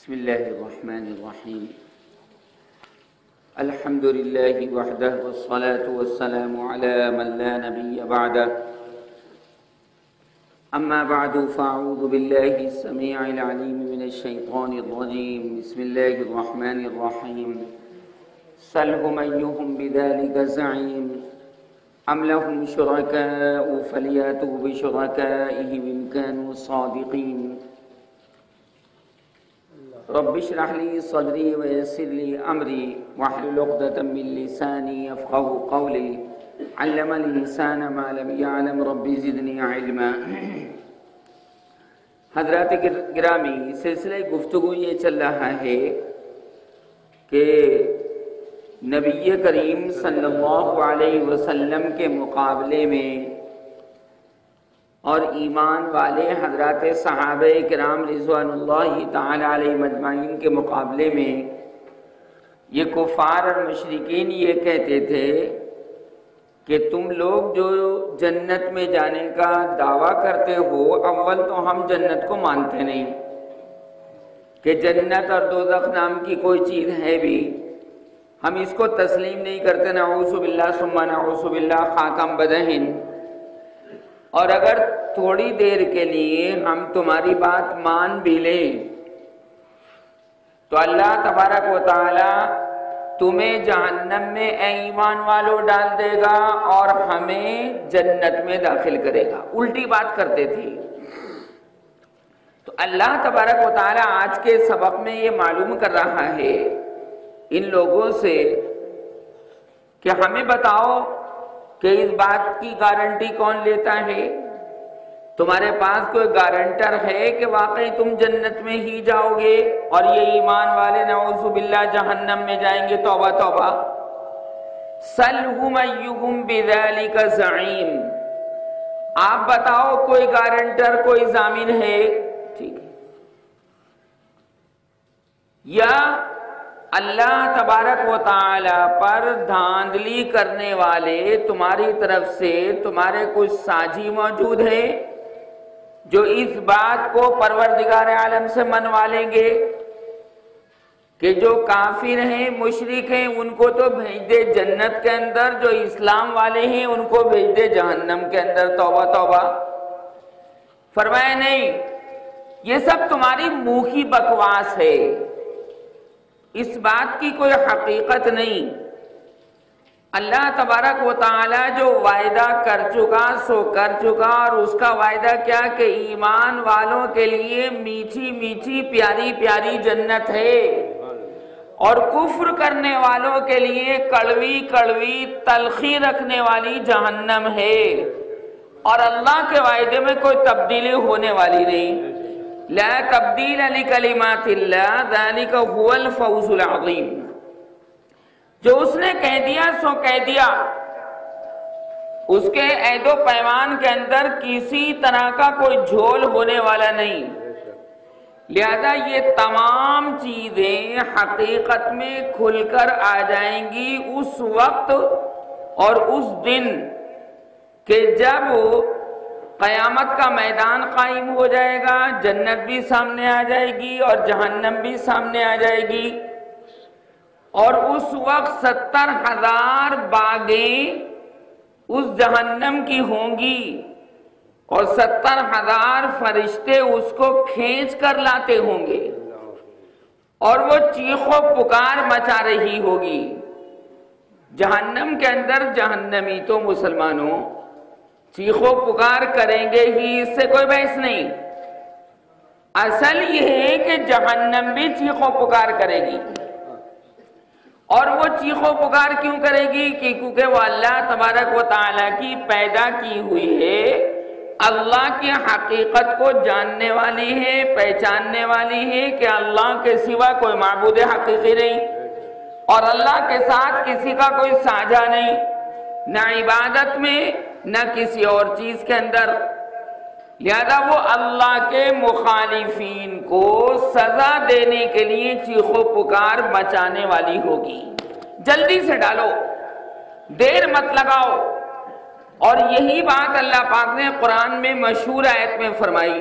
بسم الله الرحمن الرحيم الحمد لله وحده والصلاة والسلام على من لا نبي بعده أما بعد فأعوذ بالله السميع العليم من الشيطان الرجيم بسم الله الرحمن الرحيم سلهم أيهم بذلك زعيم أم لهم شركاء فليأتوا بشركائهم إن كانوا صادقين رب اشرح لي صدري ويسر لي أمري واحلل عقدة من لساني يفقهوا قولي علم الإنسان ما لم يعلم رب زدني علما. حضرات گرامی، سلسلہ گفتگو یہ چل رہا ہے کہ نبی کریم صلی اللہ علیہ وسلم کے مقابلے میں اور ایمان والے حضرات صحابہ کرام رضوان اللہ تعالی علیہ مجمعین کے مقابلے میں یہ کفار اور مشرکین یہ کہتے تھے کہ تم لوگ جو جنت میں جانے کا دعویٰ کرتے ہو، اول تو ہم جنت کو مانتے نہیں کہ جنت اور دوزخ نام کی کوئی چیز ہے بھی، ہم اس کو تسلیم نہیں کرتے، نعوذ باللہ ثم نعوذ باللہ خاکم بدہن. اور اگر تھوڑی دیر کے لیے ہم تمہاری بات مان بھی لیں تو اللہ تبارک و تعالی تمہیں جہنم میں اے ایمان والو ڈال دے گا اور ہمیں جنت میں داخل کرے گا. الٹی بات کرتے تھے. تو اللہ تبارک و تعالی آج کے سبق میں یہ معلوم کر رہا ہے ان لوگوں سے کہ ہمیں بتاؤ کہ اس بات کی گارنٹی کون لیتا ہے؟ تمہارے پاس کوئی گارنٹر ہے کہ واقعی تم جنت میں ہی جاؤ گے اور یہ ایمان والے نعوذ باللہ جہنم میں جائیں گے؟ توبہ توبہ. سلہم ایہم بذالک زعیم، آپ بتاؤ کوئی گارنٹر، کوئی ضامن ہے؟ ٹھیک ہے. یا اللہ تبارک و تعالی پر دھاندلی کرنے والے تمہاری طرف سے تمہارے کچھ ساجی موجود ہیں جو اس بات کو پروردگار عالم سے منوا لیں گے کہ جو کافر ہیں، مشرک ہیں، ان کو تو بھیج دے جنت کے اندر، جو اسلام والے ہیں ان کو بھیج دے جہنم کے اندر. توبہ توبہ. فرمایا نہیں، یہ سب تمہاری منہ کی بکواس ہے، اس بات کی کوئی حقیقت نہیں. اللہ تبارک و تعالی جو وعدہ کر چکا سو کر چکا، اور اس کا وعدہ کیا کہ ایمان والوں کے لیے میٹھی میٹھی پیاری پیاری جنت ہے اور کفر کرنے والوں کے لیے کڑوی کڑوی تلخی رکھنے والی جہنم ہے، اور اللہ کے وعدے میں کوئی تبدیلی ہونے والی نہیں. لا تبدیل لکلمات اللہ ذالک هو الفوز العظیم. جو اس نے کہہ دیا سو کہہ دیا، اس کے عہد و پیمان کے اندر کسی طرح کا کوئی جھول ہونے والا نہیں. لہذا یہ تمام چیزیں حقیقت میں کھل کر آ جائیں گی اس وقت اور اس دن کہ جب قیامت کا میدان قائم ہو جائے گا، جنت بھی سامنے آ جائے گی اور جہنم بھی سامنے آ جائے گی، اور اس وقت 70,000 باغیں اس جہنم کی ہوں گی اور 70,000 فرشتے اس کو کھینچ کر لاتے ہوں گے اور وہ چیخ و پکار مچا رہی ہوگی. جہنم کے اندر جہنمی تو مسلمانوں چیخ و پکار کریں گے ہی، اس سے کوئی بحث نہیں. اصل یہ ہے کہ جہنم بھی چیخ و پکار کرے گی. اور وہ چیخ و پکار کیوں کرے گی؟ کیونکہ وہ اللہ تبارک و تعالیٰ کی پیدا کی ہوئی ہے، اللہ کی حقیقت کو جاننے والی ہے، پہچاننے والی ہے کہ اللہ کے سوا کوئی معبود حقیقی نہیں اور اللہ کے ساتھ کسی کا کوئی ساجھا نہیں، نہ عبادت میں نہ کسی اور چیز کے اندر. لہذا وہ اللہ کے مخالفین کو سزا دینے کے لیے چیخ و پکار مچانے والی ہوگی. جلدی سے ڈالو، دیر مت لگاؤ. اور یہی بات اللہ پاک نے قرآن میں مشہور آیت میں فرمائی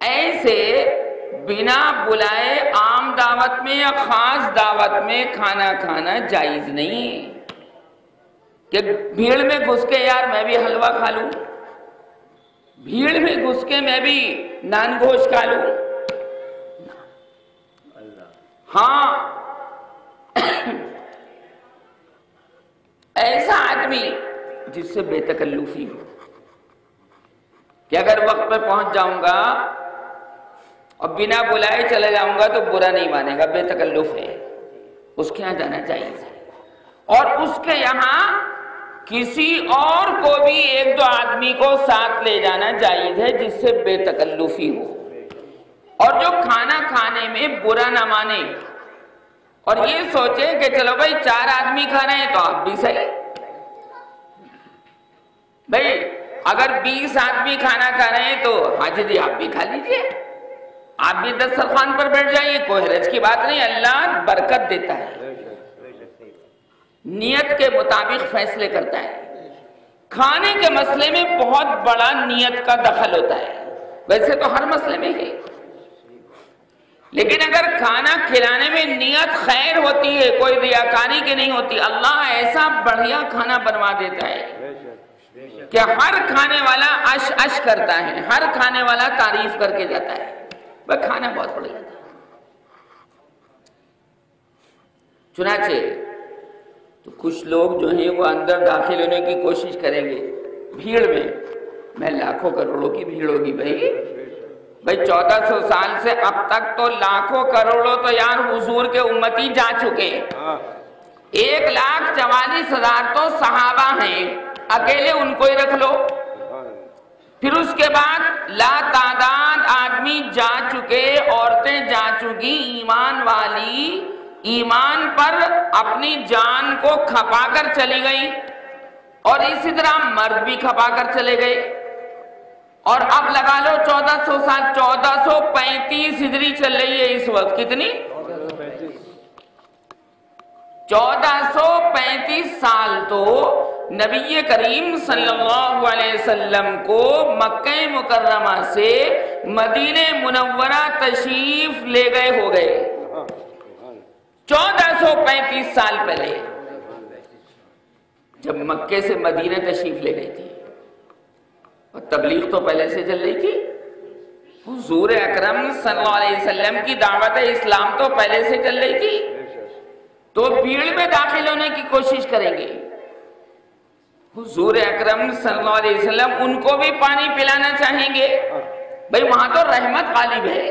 ایسے بنا بلائے عام دعوت میں یا خاص دعوت میں کھانا کھانا جائز نہیں ہے کہ بھیڑ میں گھس کے یار میں بھی حلوہ کھا لوں، بھیڑ میں گھس کے میں بھی نان گوشت کھا لوں۔ ہاں ایسا آدمی جس سے بے تکلفی ہو کہ اگر وقت پہ پہنچ جاؤں گا اور بنا بلائے چلے جاؤں گا تو برا نہیں مانے گا، بے تکلف ہے، اس کے یہاں جانا چاہیے، اور اس کے یہاں کسی اور کو بھی ایک دو آدمی کو ساتھ لے جانا جائز ہے جس سے بے تکلفی ہو، اور جو کھانا کھانے میں برا نہ مانے اور یہ سوچے کہ چلو بھائی 4 آدمی کھا رہے ہیں تو آپ بھی صحیح، بھائی اگر 20 آدمی کھانا کھا رہے ہیں تو حاجی جی آپ بھی کھا لیجئے، آپ بھی دسترخوان پر بیٹھ جائیے، کوئی حرج کی بات نہیں، اللہ برکت دیتا ہے، نیت کے مطابق فیصلے کرتا ہے۔ کھانے کے مسئلے میں بہت بڑا نیت کا دخل ہوتا ہے، ویسے تو ہر مسئلے میں ہے، لیکن اگر کھانا کھلانے میں نیت خیر ہوتی ہے، کوئی ریاکاری کی نہیں ہوتی، اللہ ایسا بڑھیا کھانا بنوا دیتا ہے کہ ہر کھانے والا اش اش کرتا ہے، ہر کھانے والا تعریف کر کے جاتا ہے، وہ کھانا بہت بڑھیا تھا۔ چنانچہ تو کچھ لوگ جو ہیں وہ اندر داخل ہونے کی کوشش کریں گے بھیڑ میں لاکھوں کروڑوں کی بھیڑ ہوگی بھائی 1400 سال سے اب تک تو لاکھوں کروڑوں تو یار حضور کے امتی جا چکے، 1,44,000 تو صحابہ ہیں، اکیلے ان کو ہی رکھ لو، پھر اس کے بعد لا تعداد آدمی جا چکے، عورتیں جا چکی، ایمان والی ایمان پر اپنی جان کو کھپا کر چلی گئی، اور اسی طرح مرد بھی کھپا کر چلے گئے، اور اب لگا لو 1400 سال، 1435 ہجری چل رہی ہے اس وقت، کتنی؟ 1435 سال تو نبی کریم صلی اللہ علیہ وسلم کو مکہ مکرمہ سے مدینہ منورہ تشریف لے گئے ہو گئے، 1435 سال پہلے جب مکے سے مدینہ تشریف لے گئی تھی، اور تبلیغ تو پہلے سے چل رہی تھی، حضور اکرم صلی اللہ علیہ وسلم کی دعوت اسلام تو پہلے سے چل رہی تھی، تو بھیڑ میں داخل ہونے کی کوشش کریں گے، حضور اکرم صلی اللہ علیہ وسلم ان کو بھی پانی پلانا چاہیں گے، بھئی وہاں تو رحمت غالب ہے،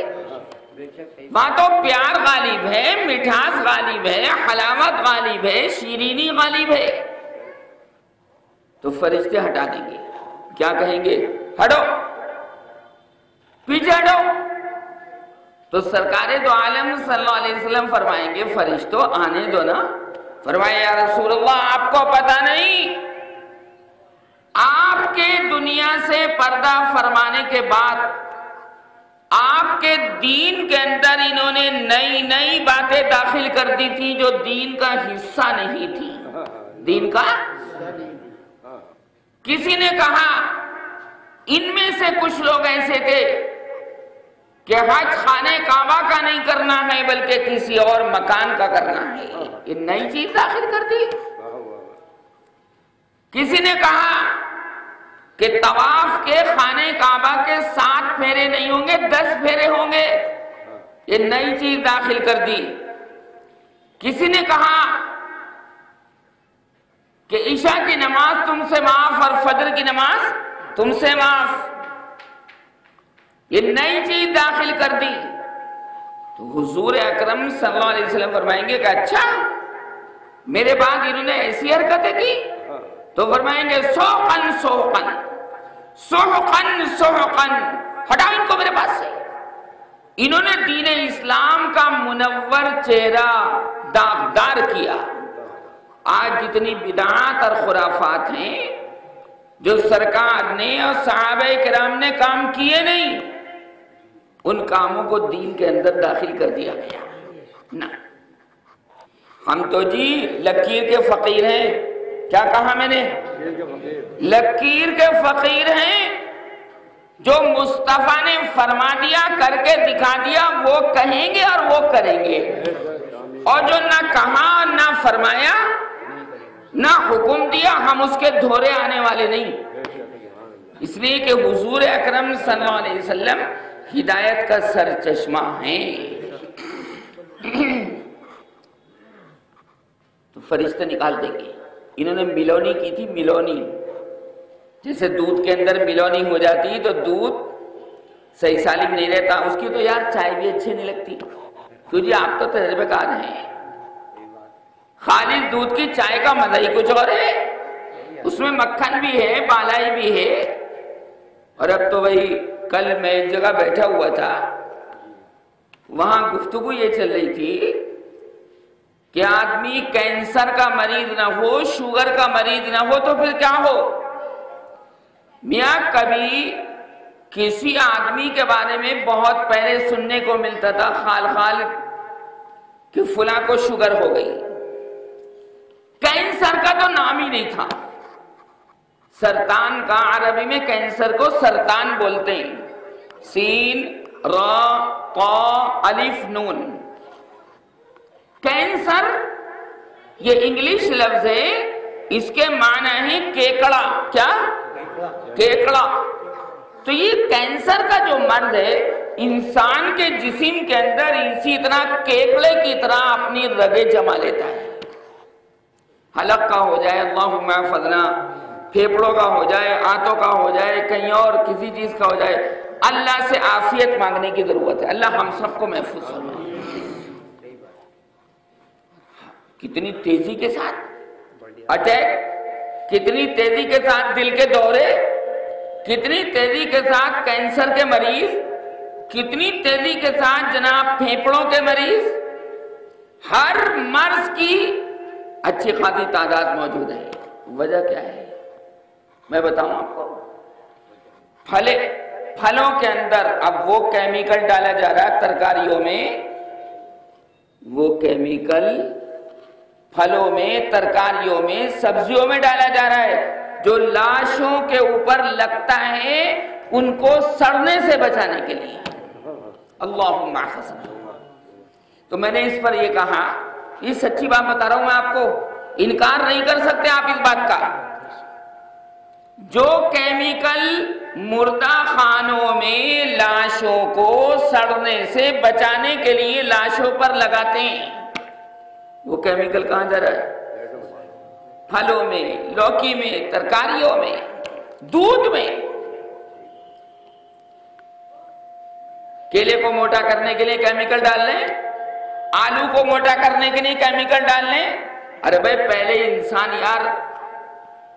وہاں تو پیار غالب ہے، مٹھاس غالب ہے، حلاوت غالب ہے، شیرینی غالب ہے، تو فرشتے ہٹا دیں گے، کیا کہیں گے؟ ہٹو، پیچھے ہٹو، تو سرکار دو عالم صلی اللہ علیہ وسلم فرمائیں گے فرشتوں آنے دو نا، فرمائے یا رسول اللہ آپ کو پتہ نہیں، آپ کے دنیا سے پردہ فرمانے کے بعد آپ کے دین کے اندر انہوں نے نئی نئی باتیں داخل کر دی تھی جو دین کا حصہ نہیں تھی، دین کا کسی نے کہا ان میں سے کچھ لوگ ایسے تھے کہ حج خانہ کعبہ کا نہیں کرنا ہے بلکہ کسی اور مکان کا کرنا ہے، یہ نئی چیز داخل کر دی۔ کسی نے کہا کہ طواف کے خانہ کعبہ کے 7 پھیرے نہیں ہوں گے 10 پھیرے ہوں گے، یہ نئی چیز داخل کر دی۔ کسی نے کہا کہ عشاء کی نماز تم سے معاف اور فجر کی نماز تم سے معاف، یہ نئی چیز داخل کر دی۔ تو حضور اکرم صلی اللہ علیہ وسلم فرمائیں گے کہ اچھا میرے بعد انہوں نے ایسی حرکتیں کی، تو فرمائیں گے سوقن سوقن سوقن سوقن، ہٹاؤ ان کو میرے پاس سے، انہوں نے دین اسلام کا منور چہرہ داغدار کیا۔ آج جتنی بدعات اور خرافات ہیں جو سرکار نے اور صحابہ کرام نے کام کیے نہیں، ان کاموں کو دین کے اندر داخل کر دیا گیا۔ نہ ہم تو جی لکیر کے فقیر ہیں، کیا کہا میں نے؟ لکیر کے فقیر ہیں، جو مصطفیٰ نے فرما دیا، کر کے دکھا دیا، وہ کہیں گے اور وہ کریں گے، اور جو نہ کہا نہ فرمایا نہ حکم دیا، ہم اس کے دھورے آنے والے نہیں۔ اس لیے کہ حضور اکرم صلی اللہ علیہ وسلم ہدایت کا سر چشمہ ہیں۔ تو فرشتے نکال دیں گے۔ انہوں نے ملونی کی تھی، ملونی، جیسے دودھ کے اندر ملونی ہو جاتی تو دودھ صحیح سالم نہیں رہتا، اس کی تو یار چائے بھی اچھی نہیں لگتی۔ تو جی آپ تو تجربے کار ہیں، خالص دودھ کی چائے کا مزہ ہی کچھ اور ہے، اس میں مکھن بھی ہے، بالائی بھی ہے۔ اور اب تو وہی کل میں ایک جگہ بیٹھا ہوا تھا، وہاں گفتگو یہ چل رہی تھی کہ آدمی کینسر کا مریض نہ ہو، شوگر کا مریض نہ ہو تو پھر کیا ہو؟ میاں کبھی کسی آدمی کے بارے میں بہت پہلے سننے کو ملتا تھا خال خال کہ فلاں کو شوگر ہو گئی، کینسر کا تو نام ہی نہیں تھا۔ سرطان کا عربی میں کینسر کو سرطان بولتے ہیں، سین را طا الف نون۔ کینسر یہ انگلش لفظ ہے، اس کے معنی ہے کیکڑا۔ کیا؟ کیکڑا۔ تو یہ کینسر کا جو مرض ہے انسان کے جسم کے اندر اسی طرح کیکڑے کی طرح اپنی رگیں جما لیتا ہے۔ حلق کا ہو جائے، اللہم احفظنا، پھیپڑوں کا ہو جائے، آنتوں کا ہو جائے، کہیں اور کسی چیز کا ہو جائے، اللہ سے عافیت مانگنے کی ضرورت ہے۔ اللہ ہم سب کو محفوظ فرمائے۔ کتنی تیزی کے ساتھ اٹیک، کتنی تیزی کے ساتھ دل کے دورے، کتنی تیزی کے ساتھ کینسر کے مریض، کتنی تیزی کے ساتھ جناب پھیپڑوں کے مریض، ہر مرض کی اچھی خاصی تعداد موجود ہے۔ وجہ کیا ہے میں بتاؤں آپ کو؟ پھلوں کے اندر اب وہ کیمیکل ڈالا جا رہا ہے ترکاریوں میں، وہ کیمیکل پھلوں میں، ترکاریوں میں، سبزیوں میں ڈالا جا رہا ہے جو لاشوں کے اوپر لگتا ہے ان کو سڑنے سے بچانے کے لیے۔ اللہم احفظنا۔ تو میں نے اس پر یہ کہا، یہ سچی بات بتا رہا ہوں میں آپ کو، انکار نہیں کر سکتے آپ اس بات کا۔ جو کیمیکل مردہ خانوں میں لاشوں کو سڑنے سے بچانے کے لیے لاشوں پر لگاتے ہیں، وہ کیمیکل کہاں جا رہا ہے؟ پھلوں میں، لوکی میں، ترکاریوں میں، دودھ میں۔ کیلے کو موٹا کرنے کے لیے کیمیکل ڈال لیں، آلو کو موٹا کرنے کے لیے کیمیکل ڈال لیں۔ ارے بھائی پہلے انسان یار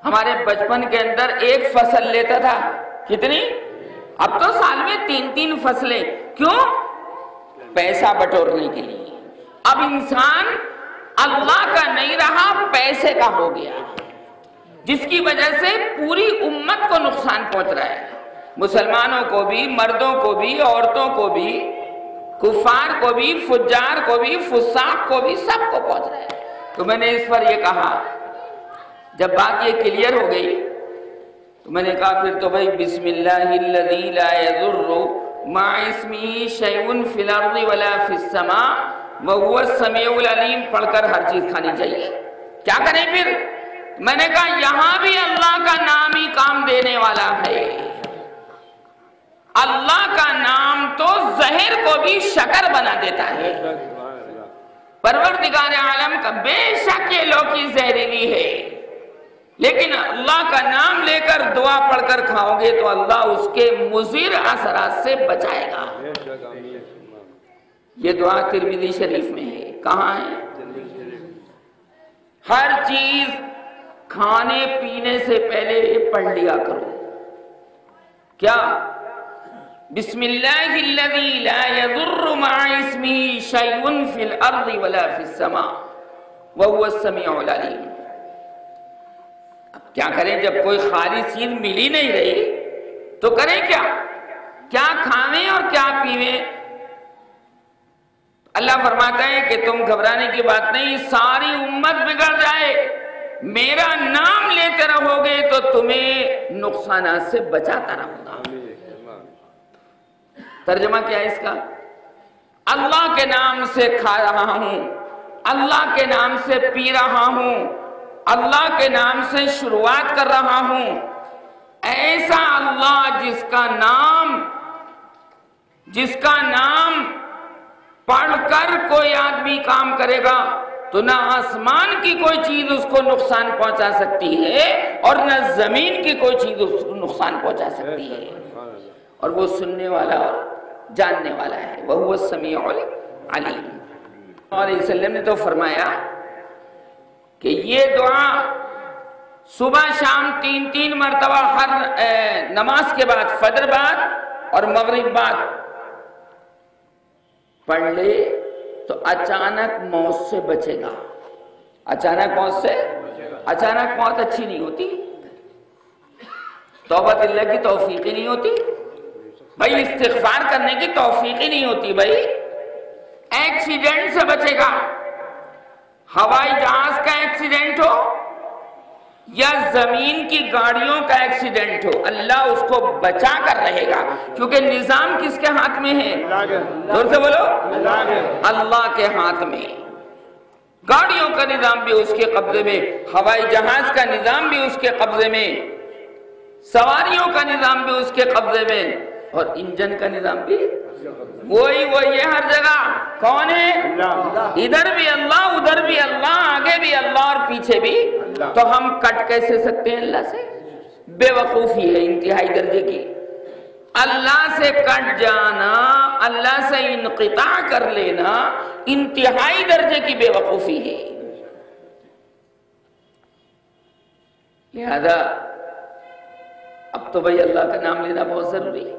ہمارے بچپن کے اندر ایک فصل لیتا تھا، کتنی؟ اب تو سال میں 3 فصلیں۔ کیوں؟ پیسہ بٹورنے کے لیے۔ اب انسان اللہ کا نہیں رہا، پیسے کا ہو گیا، جس کی وجہ سے پوری امت کو نقصان پہنچ رہا ہے، مسلمانوں کو بھی، مردوں کو بھی، عورتوں کو بھی، کفار کو بھی، فجار کو بھی، فساق کو بھی، سب کو پہنچ رہا ہے۔ تو میں نے اس پر یہ کہا، جب بات یہ کلیئر ہو گئی تو میں نے کہا پھر تو بھائی بسم اللہ الذی لا یضر مع اسمہ شیء فی الارض ولا فی السماء وہو السمیع العلیم پڑھ کر ہر چیز کھانی چاہیے۔ کیا کریں پھر؟ میں نے کہا یہاں بھی اللہ کا نام ہی کام دینے والا ہے۔ اللہ کا نام تو زہر کو بھی شکر بنا دیتا ہے۔ پروردگار عالم کا بے شک یہ لوکی زہریلی ہے، لیکن اللہ کا نام لے کر دعا پڑھ کر کھاؤ گے تو اللہ اس کے مضر اثرات سے بچائے گا۔ یہ دعا ترمذی شریف میں ہے۔ کہاں ہے؟ ہر چیز کھانے پینے سے پہلے پڑھ لیا کرو۔ کیا؟ بسم اللہ الذی لا یضر مع اسمہ شیء فی الارض ولا فی السماء وہو السمیع العلیم۔ اب کیا کریں جب کوئی خالص چیز مل ہی نہیں رہی تو کریں کیا؟ کیا کھاویں اور کیا پیویں؟ اللہ فرماتا ہے کہ تم گھبرانے کی بات نہیں، ساری امت بگڑ جائے، میرا نام لیتے رہو گے تو تمہیں نقصانات سے بچاتا رہوں گا۔ ترجمہ کیا ہے اس کا؟ اللہ کے نام سے کھا رہا ہوں، اللہ کے نام سے پی رہا ہوں، اللہ کے نام سے شروعات کر رہا ہوں۔ ایسا اللہ جس کا نام پڑھ کر کوئی آدمی کام کرے گا تو نہ آسمان کی کوئی چیز اس کو نقصان پہنچا سکتی ہے اور نہ زمین کی کوئی چیز اس کو نقصان پہنچا سکتی ہے، اور وہ سننے والا اور جاننے والا ہے، وَهُوَ السَّمِيعُ الْعَلِيمُ۔ علیہ وسلم نے تو فرمایا کہ یہ دعا صبح شام 3 مرتبہ ہر نماز کے بعد، فجر بعد اور مغرب بعد پڑھ لے تو اچانک موت سے بچے گا۔ اچانک موت اچھی نہیں ہوتی، توبہ اللہ کی توفیق ہی نہیں ہوتی بھائی، استغفار کرنے کی توفیق ہی نہیں ہوتی بھائی۔ ایکسیڈنٹ سے بچے گا، ہوائی جہاز کا ایکسیڈنٹ ہو یا زمین کی گاڑیوں کا ایکسیڈنٹ ہو، اللہ اس کو بچا کر رہے گا، کیونکہ نظام کس کے ہاتھ میں ہے؟ زور سے بولو، اللہ کے ہاتھ میں۔ گاڑیوں کا نظام بھی اس کے قبضے میں، ہوائی جہاز کا نظام بھی اس کے قبضے میں، سواریوں کا نظام بھی اس کے قبضے میں، اور انجن کا نظام بھی وہی ہے ہر جگہ۔ کون ہے؟ ادھر بھی اللہ، ادھر بھی اللہ، آگے بھی اللہ اور پیچھے بھی۔ تو ہم کٹ کیسے سکتے ہیں اللہ سے؟ بے وقوفی ہے انتہائی درجے کی۔ اللہ سے کٹ جانا، اللہ سے انقطاع کر لینا انتہائی درجے کی بے وقوفی ہے۔ لہذا اب تو بھائی اللہ کا نام لینا بہت ضروری ہے۔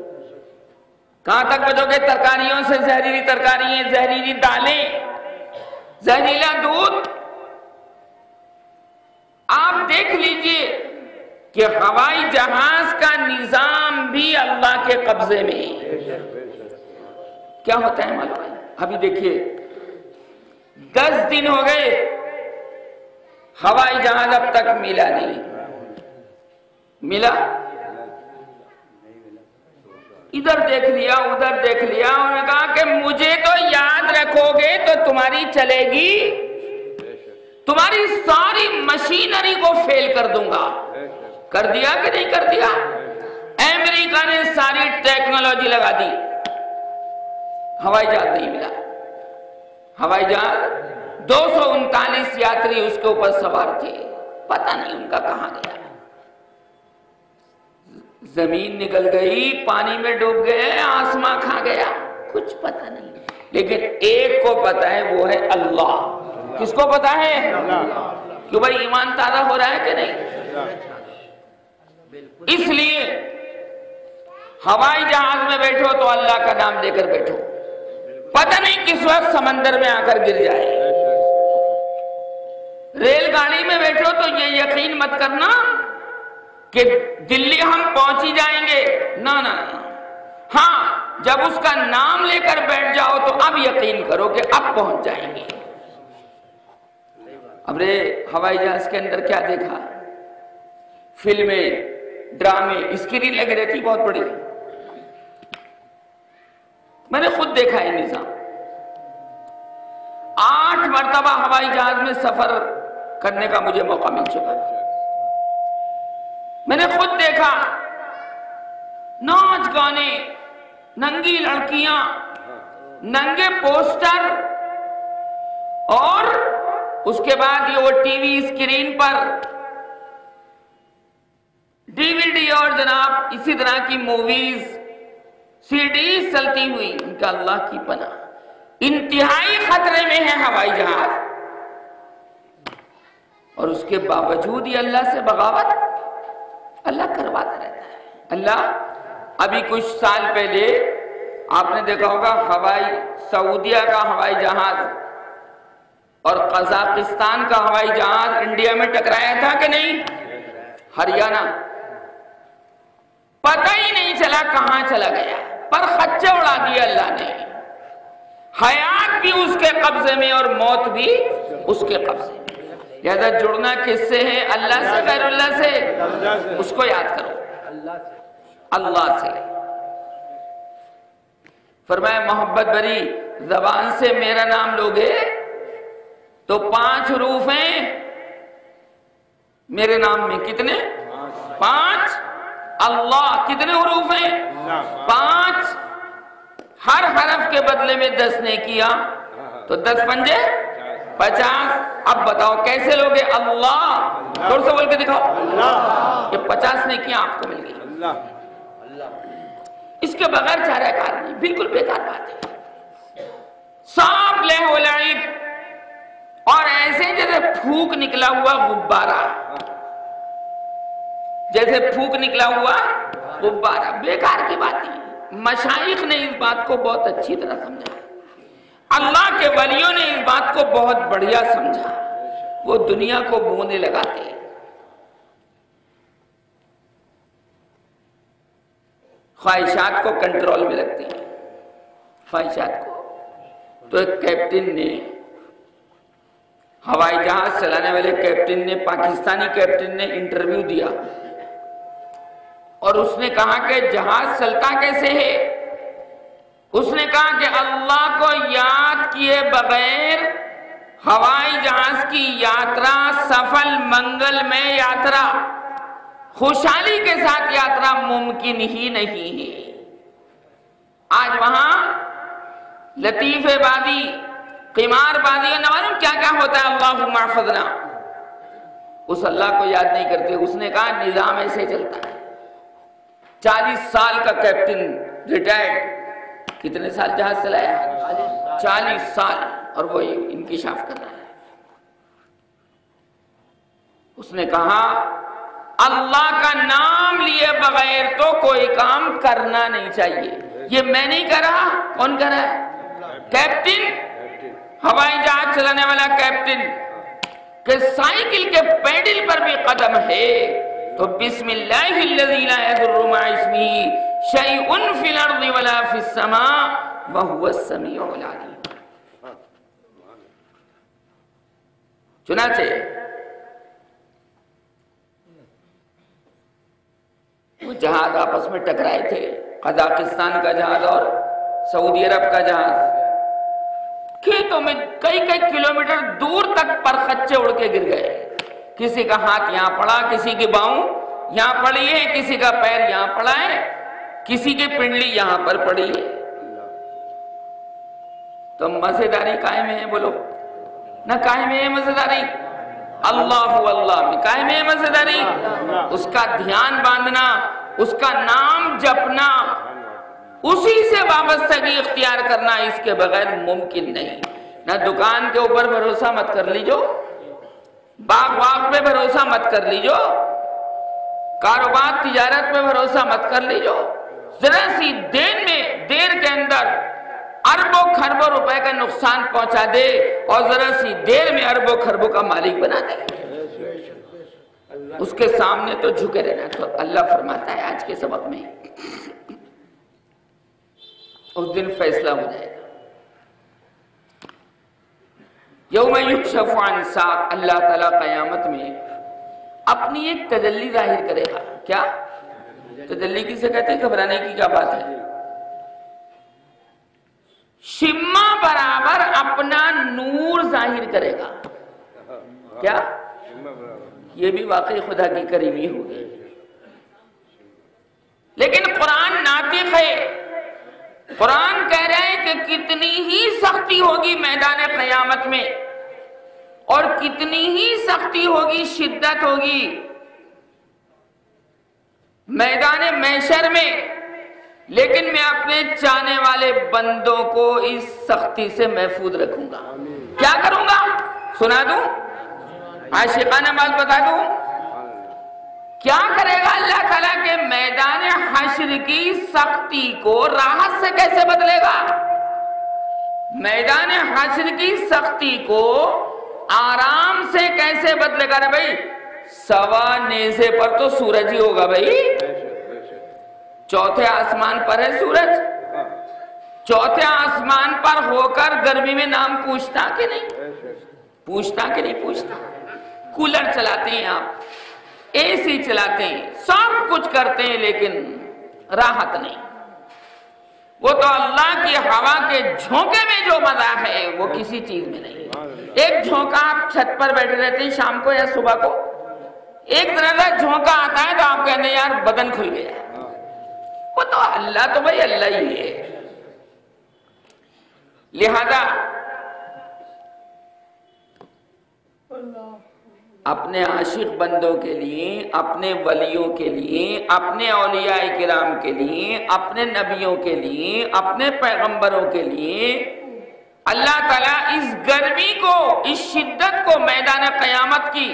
کہاں تک بچو گے؟ ترکاریوں سے، زہریلی ترکاریاں، زہریلی دالیں، زہریلا دودھ۔ آپ دیکھ لیجئے کہ ہوائی جہاز کا نظام بھی اللہ کے قبضے میں ہے۔ کیا ہوتا ہے معلوم ہے؟ ابھی دیکھیے 10 دن ہو گئے ہوائی جہاز اب تک ملا نہیں، ملا؟ ادھر دیکھ لیا، ادھر دیکھ لیا، انہوں نے کہا کہ مجھے تو یاد رکھو گے تو تمہاری چلے گی، تمہاری ساری مشینری کو فیل کر دوں گا۔ کر دیا کہ نہیں کر دیا؟ امریکہ نے ساری ٹیکنالوجی لگا دی، ہوائی جہاز نہیں ملا۔ ہوائی جہاز 239 یاتری اس کے اوپر سوار تھے، پتہ نہیں ان کا کہاں گیا۔ زمین نکل گئی، پانی میں ڈوب گئے، آسمان کھا گیا، کچھ پتہ نہیں۔ لیکن ایک کو پتہ ہے، وہ ہے اللہ۔ کس کو پتہ ہے؟ کہ بھائی ایمان تازہ ہو رہا ہے کہ نہیں؟ اس لیے ہوائی جہاز میں بیٹھو تو اللہ کا نام لے کر بیٹھو، پتہ نہیں کس وقت سمندر میں آ کر گر جائے۔ ریل گاڑی میں بیٹھو تو یہ یقین مت کرنا کہ دلی ہم پہنچ ہی جائیں گے، نہ۔ ہاں، جب اس کا نام لے کر بیٹھ جاؤ تو اب یقین کرو کہ اب پہنچ جائیں گے۔ اب رے ہوائی جہاز کے اندر کیا دیکھا؟ فلمیں، ڈرامے، اسکرین لگی رہتی بہت بڑی۔ میں نے خود دیکھا ہے نظام۔ 8 مرتبہ ہوائی جہاز میں سفر کرنے کا مجھے موقع مل چکا ہے۔ میں نے خود دیکھا ناچ گانے، ننگی لڑکیاں، ننگے پوسٹر، اور اس کے بعد یہ وہ ٹی وی اسکرین پر DVD اور جناب اسی طرح کی موویز، CDs چلتی ہوئی۔ ان کا اللہ کی پناہ، انتہائی خطرے میں ہے ہوائی جہاز، اور اس کے باوجود یہ اللہ سے بغاوت اللہ کرواتا رہتا ہے۔ اللہ ابھی کچھ سال پہلے آپ نے دیکھا ہوگا سعودیہ کا ہوائی جہاز اور قزاقستان کا ہوائی جہاز انڈیا میں ٹکرایا تھا کہ نہیں؟ ہریانہ، پتہ ہی نہیں چلا کہاں چلا گیا، پر خچے اڑا دیا اللہ نے۔ حیات بھی اس کے قبضے میں اور موت بھی اس کے قبضے میں۔ لہذا جڑنا کس سے ہے؟ اللہ سے، غیر اللہ سے؟ اس کو یاد کرو، اللہ سے۔ فرمایا محبت بری زبان سے میرا نام لوگے تو 5 حروف ہیں میرے نام میں، کتنے؟ 5۔ اللہ کتنے حروف ہیں؟ 5۔ ہر حرف کے بدلے میں 10 نے کیا تو 10 پنجے 50۔ اب بتاؤ کیسے لوگے؟ اللہ، تھوڑا سا بول کے دکھاؤ۔ یہ 50 نے کیا آپ کو مل گئی۔ اس کے بغیر چارہ کار نہیں، بالکل بیکار بات ہے، صاف لہو لعب، اور ایسے جیسے پھونک نکلا ہوا غبارہ، جیسے پھونک نکلا ہوا غبارہ، بیکار کی بات نہیں۔ مشائخ نے اس بات کو بہت اچھی طرح سمجھا، اللہ کے ولیوں نے اس بات کو بہت بڑھیا سمجھا، وہ دنیا کو بونے لگاتے ہیں۔ خواہشات کو کنٹرول میں رکھتے ہیں، خواہشات کو۔ تو ایک کیپٹن نے، ہوائی جہاز چلانے والے کیپٹن نے، پاکستانی کیپٹن نے انٹرویو دیا اور اس نے کہا کہ جہاز چلتا کیسے ہے؟ اس نے کہا کہ اللہ کو یاد کیے بغیر ہوائی جہاز کی یاترا سفل منگل میں یاترا، خوشحالی کے ساتھ یاترا ممکن ہی نہیں ہے۔ آج وہاں لطیفے بازی، قمار بازی، اور نہ معلوم کیا کیا ہوتا ہے، اللہم احفظنا، اس اللہ کو یاد نہیں کرتے۔ اس نے کہا نظام ایسے چلتا ہے۔ 40 سال کا کیپٹن ریٹائرڈ، کتنے سال جہاز چلایا؟ 40 سال، اور وہ انکشاف کر رہا ہے۔ اس نے کہا اللہ کا نام لیے بغیر تو کوئی کام کرنا نہیں چاہیے۔ یہ میں نہیں کر رہا، کون کر رہا ہے؟ کیپٹن، ہوائی جہاز چلانے والا کیپٹن، کہ سائیکل کے پیڈل پر بھی قدم ہے تو بسم اللہ الذی لا یضر مع اسمہ شیء فی الارض ولا فی السماء وہو السمیع العلیم۔ چنانچہ وہ جہاز آپس میں ٹکرائے تھے، قزاقستان کا جہاز اور سعودی عرب کا جہاز، کھیتوں میں کئی کلومیٹر دور تک پرخچے اڑ کے گر گئے۔ کسی کا ہاتھ یہاں پڑا، کسی کی باؤں یہاں پڑی ہے، کسی کا پیر یہاں پڑا ہے، کسی کی پنڈلی یہاں پر پڑی ہے۔ تو مزیداری قائم ہے، بولو نہ قائم ہے مزیداری؟ اللہ میں قائم ہے مزیداری۔ اس کا دھیان باندھنا، اس کا نام جپنا، اسی سے وابستگی اختیار کرنا، اس کے بغیر ممکن نہیں۔ نہ دکان کے اوپر بھروسہ مت کر لیجو، باغ پہ بھروسہ مت کر لیجو، کاروبار تجارت میں بھروسہ مت کر لیجو۔ ذرا سی دیر کے اندر اربوں خربوں روپے کا نقصان پہنچا دے اور ذرا سی دیر میں اربوں خربوں کا مالک بنا دے، اس کے سامنے تو جھکے رہنا۔ تو اللہ فرماتا ہے آج کے سبق میں، اس دن فیصلہ ہو جائے گا۔ یوم یکشف عن ساق، اللہ تعالیٰ قیامت میں اپنی ایک تجلی ظاہر کرے گا۔ کیا تجلی کسے کہتے ہیں؟ گھبرانے کی کیا بات ہے؟ شمع برابر اپنا نور ظاہر کرے گا۔ کیا؟ یہ بھی واقعی خدا کی کریمی ہوگی۔ لیکن قرآن ناطق ہے، قرآن کہہ رہے ہیں کہ کتنی ہی سختی ہوگی میدان قیامت میں، اور کتنی ہی سختی ہوگی، شدت ہوگی میدان محشر میں، لیکن میں اپنے چاہنے والے بندوں کو اس سختی سے محفوظ رکھوں گا۔ کیا کروں گا؟ سنا دوں؟ عاشقانہ بات بتا دوں؟ کیا کرے گا اللہ تعالیٰ کے میدان حشر کی سختی کو راحت سے کیسے بدلے گا؟ میدان حشر کی سختی کو آرام سے کیسے بدلے گا؟ بھائی سوا نیزے پر تو سورج ہی ہوگا بھائی، چوتھے آسمان پر ہے سورج، چوتھے آسمان پر ہو کر گرمی میں نام پوچھتا کہ نہیں پوچھتا؟ کہ نہیں پوچھتا؟ کولر چلاتے ہیں آپ، اے سی چلاتے ہیں، سب کچھ کرتے ہیں، لیکن راحت نہیں۔ وہ تو اللہ کی ہوا کے جھونکے میں جو مزہ ہے وہ کسی چیز میں نہیں. ایک جھونکا آپ چھت پر بیٹھے رہتے ہیں شام کو یا صبح کو, ایک طرح کا جھونکا آتا ہے تو آپ کہتے ہیں یار بدن کھل گیا. وہ تو اللہ تو بھائی اللہ ہی ہے. لہذا اپنے عاشق بندوں کے لیے, اپنے ولیوں کے لیے, اپنے اولیاء کرام کے لیے, اپنے نبیوں کے لیے, اپنے پیغمبروں کے لیے اللہ تعالیٰ اس گرمی کو, اس شدت کو میدان قیامت کی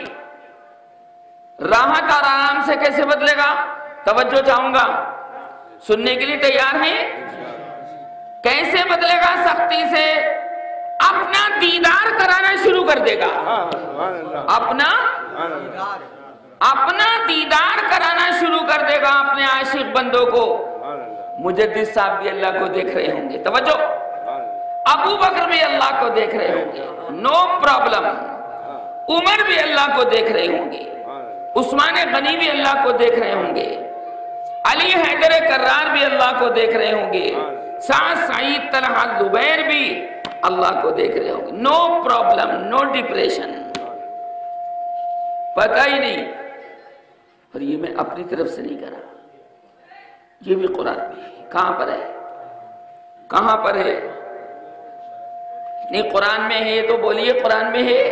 راحت اور آرام سے کیسے بدلے گا؟ توجہ چاہوں گا, سننے کے لیے تیار ہیں؟ کیسے بدلے گا؟ سختی سے اپنا دیدار کرانا شروع کر دے گا. اپنا دیدار کرانا شروع کر دے گا اپنے عاشق بندوں کو. مجدد صاحب بھی اللہ کو دیکھ رہے ہوں گے, توجہ, ابو بکر بھی اللہ کو دیکھ رہے ہوں گے, نو پرابلم. عمر بھی اللہ کو دیکھ رہے ہوں گے, عثمان غنی بھی اللہ کو دیکھ رہے ہوں گے, علی حیدر کرار بھی اللہ کو دیکھ رہے ہوں گے, سعد سعید طلحہ زبیر بھی اللہ کو دیکھ رہے ہوں گے. نو پرابلم, نو ڈپریشن, پتہ ہی نہیں. اور یہ میں اپنی طرف سے نہیں کرا, یہ بھی قرآن میں ہے. کہاں پر ہے؟ کہاں پر ہے؟ نہیں قرآن میں ہے تو بولیے قرآن میں ہے.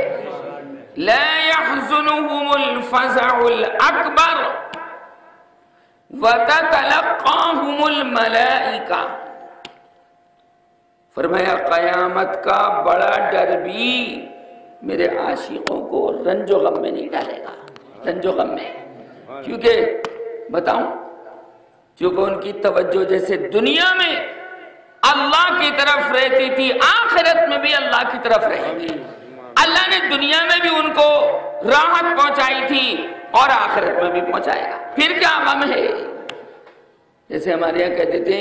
لا يحزنهم الفزع الأكبر وتتلقاهم الملائكة. فرمایا قیامت کا بڑا ڈر بھی میرے عاشقوں کو رنج و غم میں نہیں ڈالے گا. رنج و غم میں, کیونکہ بتاؤں, چونکہ ان کی توجہ جیسے دنیا میں اللہ کی طرف رہتی تھی, آخرت میں بھی اللہ کی طرف رہے گی. اللہ نے دنیا میں بھی ان کو راحت پہنچائی تھی اور آخرت میں بھی پہنچائے گا. پھر کیا غم ہے؟ جیسے ہمارے یہاں کہتے تھے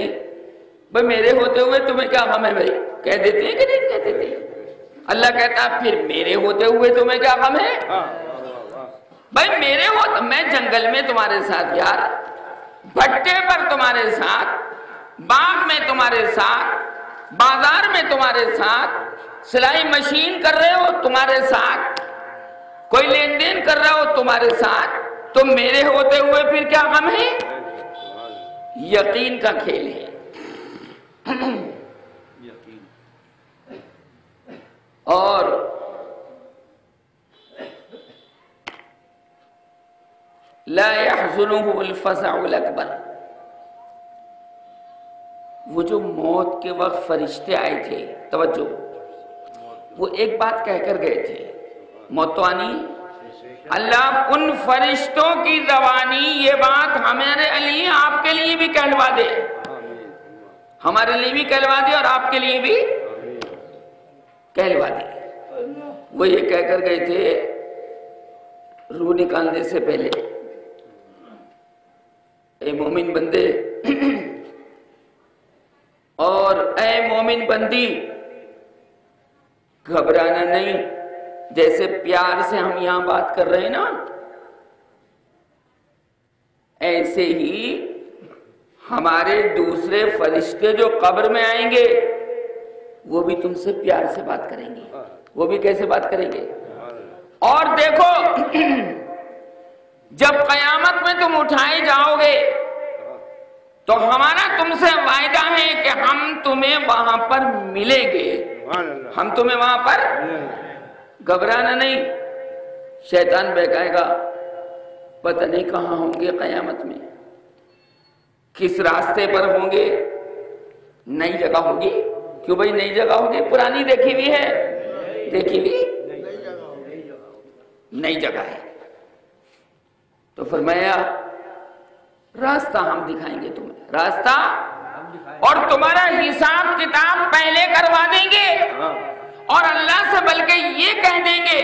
بھئی میرے ہوتے ہوئے تمہیں کیا غم ہے بھائی, کہہ دیتے ہیں کہ نہیں کہتے تھے؟ اللہ کہتا پھر میرے ہوتے ہوئے تمہیں کیا غم ہے؟ بھائی میرے ہوتے, میں جنگل میں تمہارے ساتھ یار, بھٹے پر تمہارے ساتھ, باغ میں تمہارے ساتھ, بازار میں تمہارے ساتھ, سلائی مشین کر رہے ہو تمہارے ساتھ, کوئی لین دین کر رہا ہو تمہارے ساتھ, تو میرے ہوتے ہوئے پھر کیا غم ہے؟ یقین کا کھیل ہے. اور لا يحزنه الفزع الأكبر. وہ جو موت کے وقت فرشتے آئے تھے, توجہ, وہ ایک بات کہہ کر گئے تھے, موت تو آنی, اللہ ان فرشتوں کی زبانی یہ بات ہمارے لیے آپ کے لیے بھی کہلوا دے, ہمارے لیے بھی کہلوا دے اور آپ کے لیے بھی کہلوا دے. وہ یہ کہہ کر گئے تھے روح نکالنے سے پہلے, اے مومن بندے اور اے مومن بندی, گھبرانا نہیں. جیسے پیار سے ہم یہاں بات کر رہے ہیں نا, ایسے ہی ہمارے دوسرے فرشتے جو قبر میں آئیں گے وہ بھی تم سے پیار سے بات کریں گے. وہ بھی کیسے بات کریں گے؟ اور دیکھو جب قیامت میں تم اٹھائے جاؤ گے تو ہمارا تم سے وعدہ ہے کہ ہم تمہیں وہاں پر ملیں گے, ہم تمہیں وہاں پر, گھبرانا نہیں. شیطان بہکائے گا پتہ نہیں کہاں ہوں گے قیامت میں, کس راستے پر ہوں گے, نئی جگہ ہوگی. کیوں بھائی نئی جگہ ہوگی؟ پرانی دیکھی ہوئی ہے, دیکھی ہوئی نئی جگہ ہے. تو فرمایا راستہ ہم دکھائیں گے تمہیں, راستہ, اور تمہارا حساب کتاب پہلے کروا دیں گے, اور اللہ سے بلکہ یہ کہہ دیں گے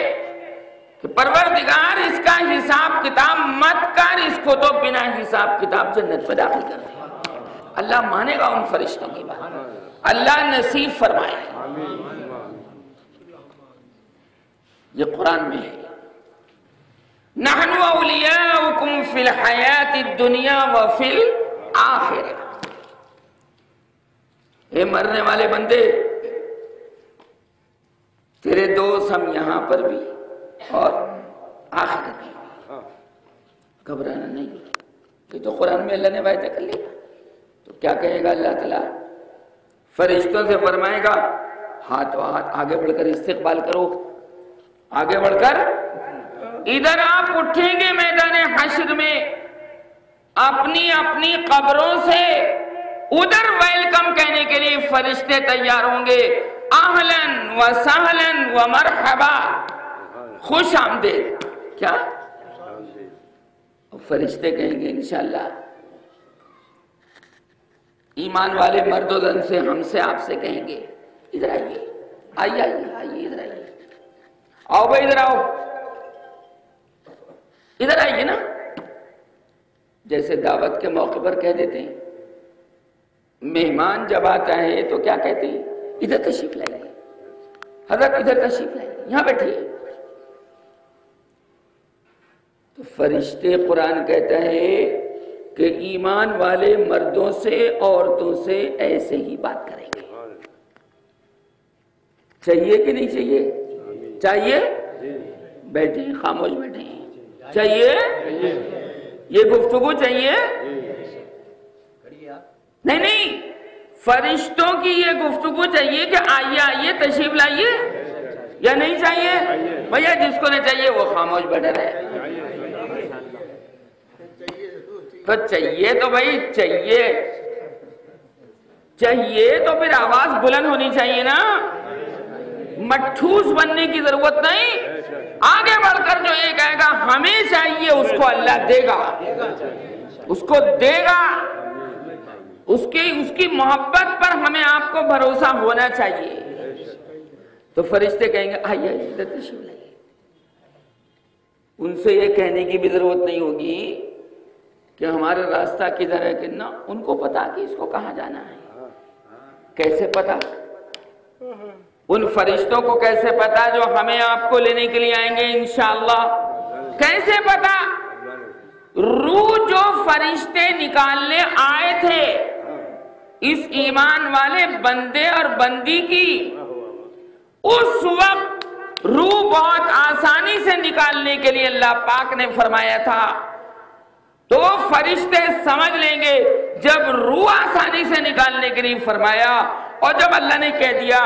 کہ پروردگار اس کا حساب کتاب مت کر, اس کو تو بنا حساب کتاب جنت میں داخل کر دے. اللہ مانے گا ان فرشتوں کی بات, اللہ نصیب فرمائے. یہ قرآن میں ہے, نحن اولیاؤکم فی الحیات الدنیا وفی الآخرہ. اے مرنے والے بندے، تیرے دوست ہم یہاں پر بھی اور آخرت میں بھی، گھبرانا نہیں۔ یہ تو قرآن میں اللہ نے وعدہ کر لیا، تو کیا کہے گا اللہ تعالیٰ؟ فرشتوں سے فرمائے گا ہاتھ آگے بڑھ کر استقبال کرو، آگے بڑھ کر ادھر آپ اٹھیں گے میدان حشر میں، اپنی اپنی قبروں سے ادھر ویلکم کہنے کے لیے فرشتے تیار ہوں گے، اہلاً و سہلاً و مرحبا، خوش آمدید۔ کیا فرشتے کہیں گے انشاءاللہ، ایمان والے مرد و زن سے، ہم سے، آپ سے کہیں گے ادھر آئیے، آئیے آئیے آئیے، ادھر آئیے، آؤ بھائی ادھر آؤ، ادھر آئیے نا۔ جیسے دعوت کے موقع پر کہہ دیتے ہیں، مہمان جب آتا ہے تو کیا کہتے ہیں؟ ادھر تشریف لائیے، حضرت ادھر تشریف لائیے، یہاں بیٹھیے۔ تو فرشتے، قرآن کہتا ہے کہ ایمان والے مردوں سے عورتوں سے ایسے ہی بات کریں گے۔ چاہیے کہ نہیں چاہیے؟ چاہیے؟ بیٹھیں، خاموش بیٹھیں۔ چاہیے؟ یہ گفتگو چاہیے؟ نہیں، فرشتوں کی یہ گفتگو چاہیے کہ آئیے آئیے تشریف لائیے، یا نہیں چاہیے؟ بھیا جس کو نہیں چاہیے وہ خاموش بیٹھے رہے۔ تو چاہیے تو بھائی چاہیے تو پھر آواز بلند ہونی چاہیے نا، مٹھوس بننے کی ضرورت نہیں۔ آگے بڑھ کر جو یہ کہے گا ہمیں چاہیے، اس کو اللہ دے گا، اس کو دے گا۔ اس کی محبت پر ہمیں آپ کو بھروسہ ہونا چاہیے۔ تو فرشتے کہیں گے آئیے ادھر تشریف لائیے۔ ان سے یہ کہنے کی بھی ضرورت نہیں ہوگی کہ ہمارا راستہ کدھر ہے، کہ نہ، ان کو پتا کہ اس کو کہاں جانا ہے۔ کیسے پتا؟ ان فرشتوں کو کیسے پتا جو ہمیں آپ کو لینے کے لیے آئیں گے انشاءاللہ؟ کیسے پتا؟ روح جو فرشتے نکالنے آئے تھے اس ایمان والے بندے اور بندی کی، اس وقت روح بہت آسانی سے نکالنے کے لیے اللہ پاک نے فرمایا تھا، تو فرشتے سمجھ لیں گے جب روح آسانی سے نکالنے کے لیے فرمایا، اور جب اللہ نے کہہ دیا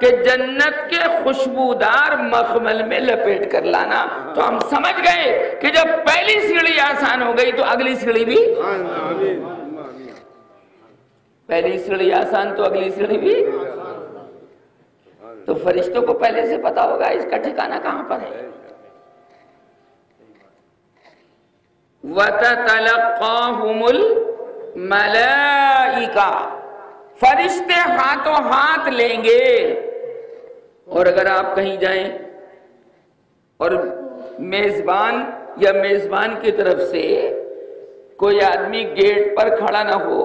کہ جنت کے خوشبودار مخمل میں لپیٹ کر لانا، تو ہم سمجھ گئے کہ جب پہلی سیڑھی آسان ہو گئی تو اگلی سیڑھی بھی، پہلی سیڑھی آسان تو اگلی سیڑھی بھی۔ تو فرشتوں کو پہلے سے پتا ہوگا اس کا ٹھکانہ کہاں پر ہے۔ وَتَتَلَقَّاهُمُ الْمَلَائِكَةُ، فرشتے ہاتھوں ہاتھ لیں گے۔ اور اگر آپ کہیں جائیں اور میزبان یا میزبان کی طرف سے کوئی آدمی گیٹ پر کھڑا نہ ہو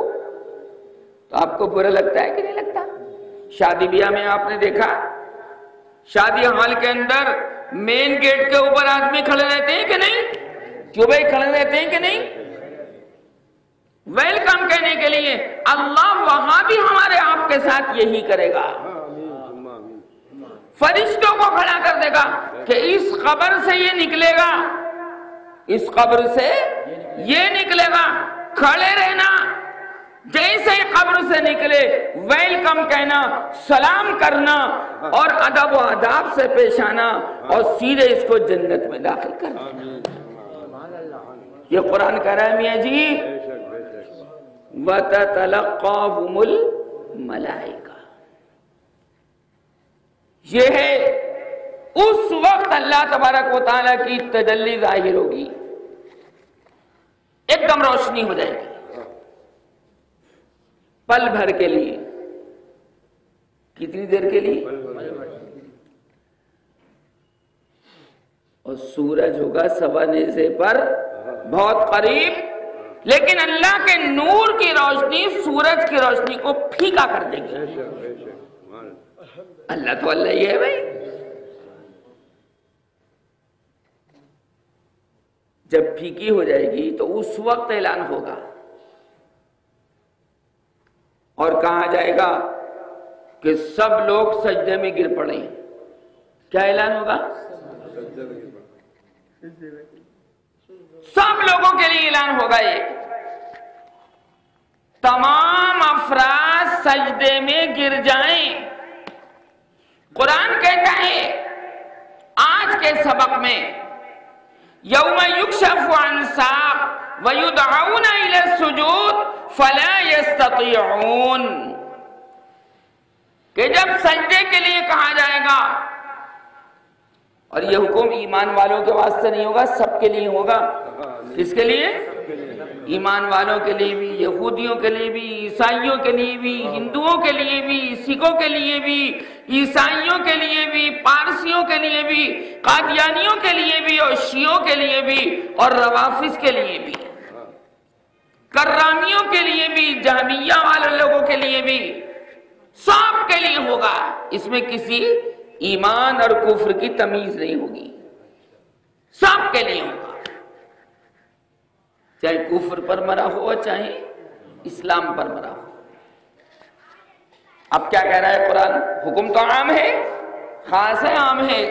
تو آپ کو برا لگتا ہے کہ نہیں لگتا؟ شادی بیاہ میں آپ نے دیکھا، شادی ہال کے اندر مین گیٹ کے اوپر آدمی کھڑے رہتے ہیں کہ نہیں؟ کیوں بھائی کھڑے رہتے ہیں کہ نہیں؟ ویلکم کہنے کے لیے۔ اللہ وہاں بھی ہمارے آپ کے ساتھ یہی کرے گا، فرشتوں کو کھڑا کر دے گا کہ اس قبر سے یہ نکلے گا، اس قبر سے یہ نکلے گا، کھڑے رہنا، جیسے ہی قبر سے نکلے ویلکم کہنا، سلام کرنا اور ادب و آداب سے پیش آنا، اور سیدھے اس کو جنت میں داخل کر دینا۔ یہ قرآن کہہ رہا ہے میاں جی وَتَتَلَقَّاهُمُ الْمَلَائِكَةُ، یہ ہے اس وقت اللہ تبارک و تعالیٰ کی تجلی ظاہر ہوگی، ایک دم روشنی ہو جائے گی، پل بھر کے لیے۔ کتنی دیر کے لیے؟ اور سورج ہوگا سوا نیزے پر بہت قریب، لیکن اللہ کے نور کی روشنی سورج کی روشنی کو پھیکا کر دے گی۔ اللہ تو اللہ ہی ہے بھائی۔ جب پھیکی ہو جائے گی تو اس وقت اعلان ہوگا، اور کہا جائے گا کہ سب لوگ سجدے میں گر پڑے. کیا اعلان ہوگا؟ سب لوگوں کے لیے اعلان ہوگا. یہ تمام افراد سجدے میں گر جائیں. قرآن کہتا ہے آج کے سبق میں یوم یکشف عن ساق ویدعون الی السجود فلا یستطیعون، کہ جب سجدے کے لیے کہا جائے گا، اور یہ حکم ایمان والوں کے واسطے نہیں ہوگا، سب کے لیے ہوگا. کس کے لیے؟ ایمان والوں کے لیے بھی، یہودیوں کے لیے بھی، عیسائیوں کے لیے بھی، ہندوؤں کے لیے بھی، سکھوں کے لیے بھی، عیسائیوں کے لیے بھی، پارسیوں کے لیے بھی، قادیانیوں کے لیے بھی، اور شیعوں کے لیے بھی، اور روافظ کے لیے بھی، کرامیوں کے لیے بھی، جہمیہ والے لوگوں کے لیے بھی، سب کے لیے ہوگا. اس میں کسی ایمان اور کفر کی تمیز نہیں ہوگی، سب کے لیے ہوگا، چاہے کفر پر مرا ہو چاہے اسلام پر مرا ہو. اب کیا کہہ رہا ہے قرآن؟ حکم تو عام ہے، خاص ہے، عام ہے.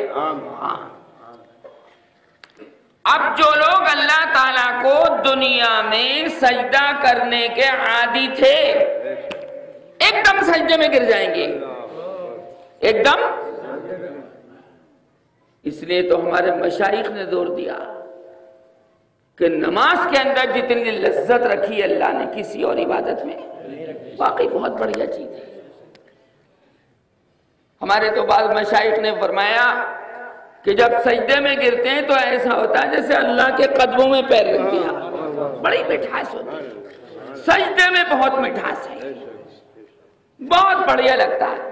اب جو لوگ اللہ تعالیٰ کو دنیا میں سجدہ کرنے کے عادی تھے ایک دم سجدے میں گر جائیں گے، ایک دم. اس لیے تو ہمارے مشائخ نے زور دیا کہ نماز کے اندر جتنی لذت رکھی اللہ نے کسی اور عبادت میں، واقعی بہت بڑھیا چیز ہے. ہمارے تو بعض مشائخ نے فرمایا کہ جب سجدے میں گرتے ہیں تو ایسا ہوتا ہے جیسے اللہ کے قدموں میں پیر رکھ دیا. بڑی مٹھاس ہوتی ہے سجدے میں، بہت مٹھاس ہے، بہت بڑھیا لگتا ہے.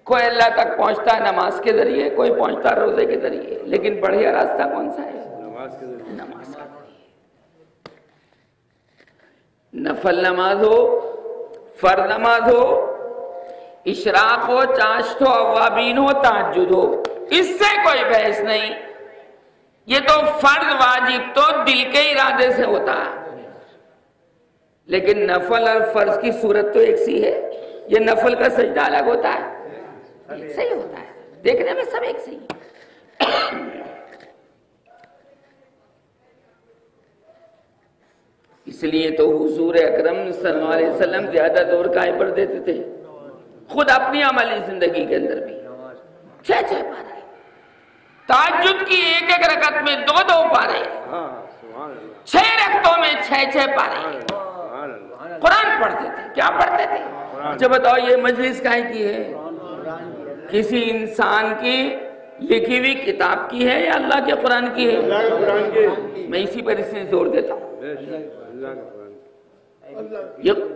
کوئی اللہ تک پہنچتا ہے نماز کے ذریعے، کوئی پہنچتا ہے روزے کے ذریعے، لیکن بڑھیا راستہ کون سا ہے؟ نماز کے ذریعے. نفل نماز ہو، فرض نماز ہو، اشراق ہو، چاشت ہو، اوابین ہو، تہجد ہو، اس سے کوئی بحث نہیں. یہ تو فرض واجب تو دل کے ارادے سے ہوتا ہے، لیکن نفل اور فرض کی صورت تو ایک سی ہے. یہ نفل کا سجدہ الگ ہوتا ہے، ایک صحیح ہوتا ہے، دیکھنے میں سب ایک صحیح ہے. اس لیے تو حضور اکرم صلی اللہ علیہ وسلم زیادہ زور کائے پر دیتے تھے، خود اپنی عملی زندگی کے اندر بھی 6 پارے، تہجد کی ایک رکعت میں 2 پارے، 6 رکعتوں میں 6 پارے قرآن پڑھتے تھے. کیا پڑھتے تھے؟ اچھا بتاؤ یہ مجلس کائے کی ہے؟ کسی انسان کی لکھی ہوئی کتاب کی ہے یا اللہ کے قرآن کی ہے؟ میں اسی پر اس سے زور دیتا ہوں.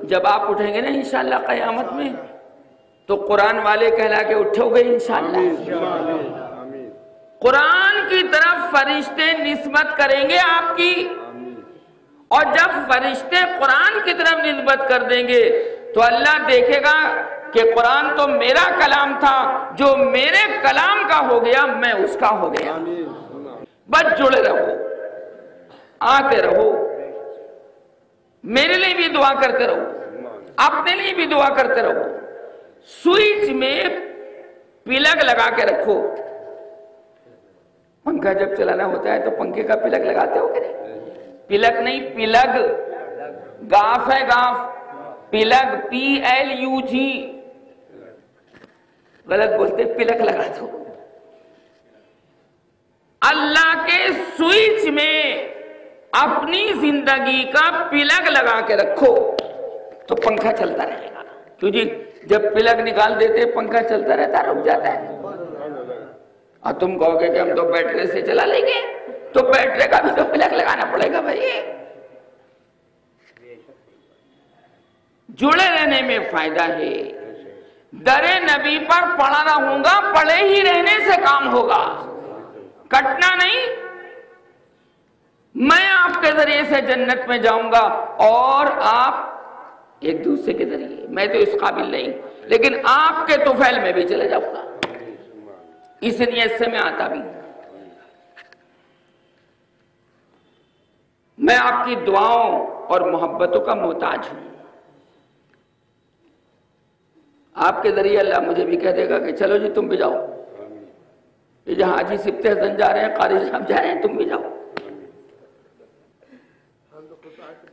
جب آپ اٹھیں گے نا انشاءاللہ قیامت میں تو قرآن والے کہلا کے اٹھو گے انشاءاللہ. قرآن کی طرف فرشتے نسبت کریں گے آپ کی، اور جب فرشتے قرآن کی طرف نسبت کر دیں گے تو اللہ دیکھے گا کہ قرآن تو میرا کلام تھا، جو میرے کلام کا ہو گیا میں اس کا ہو گیا. بس جڑے رہو، آتے رہو، میرے لیے بھی دعا کرتے رہو، اپنے لیے بھی دعا کرتے رہو. سوئچ میں پلگ لگا کے رکھو. پنکھا جب چلانا ہوتا ہے تو پنکھے کا پلگ لگاتے ہو کہ نہیں؟ پلگ نہیں، پلگ، گاف ہے، گاف، پلگ، PLUG، غلط بولتے، پلگ لگا دو. اللہ کے سوئچ میں اپنی زندگی کا پلگ لگا کے رکھو تو پنکھا چلتا رہے گا. کیوں جی؟ جب پلگ نکال دیتے پنکھا چلتا رہتا، رک جاتا ہے. اور تم کہو گے کہ ہم تو بیٹری سے چلا لیں گے، تو بیٹری کا بھی تو پلگ لگانا پڑے گا بھائی. جڑے رہنے میں فائدہ ہے. در نبی پر پڑا رہوں گا، پڑے ہی رہنے سے کام ہوگا، کٹنا نہیں. میں آپ کے ذریعے سے جنت میں جاؤں گا اور آپ ایک دوسرے کے ذریعے. میں تو اس قابل نہیں، لیکن آپ کے طفیل میں بھی چلے جاؤں گا. اس نیت سے میں آتا بھی. میں آپ کی دعاؤں اور محبتوں کا محتاج ہوں. آپ کے ذریعے اللہ مجھے بھی کہہ دے گا کہ چلو جی تم بھی جاؤ، یہ جہاں حاجی سبت حسن جا رہے ہیں، قاری صاحب جا رہے ہیں، تم بھی جاؤ۔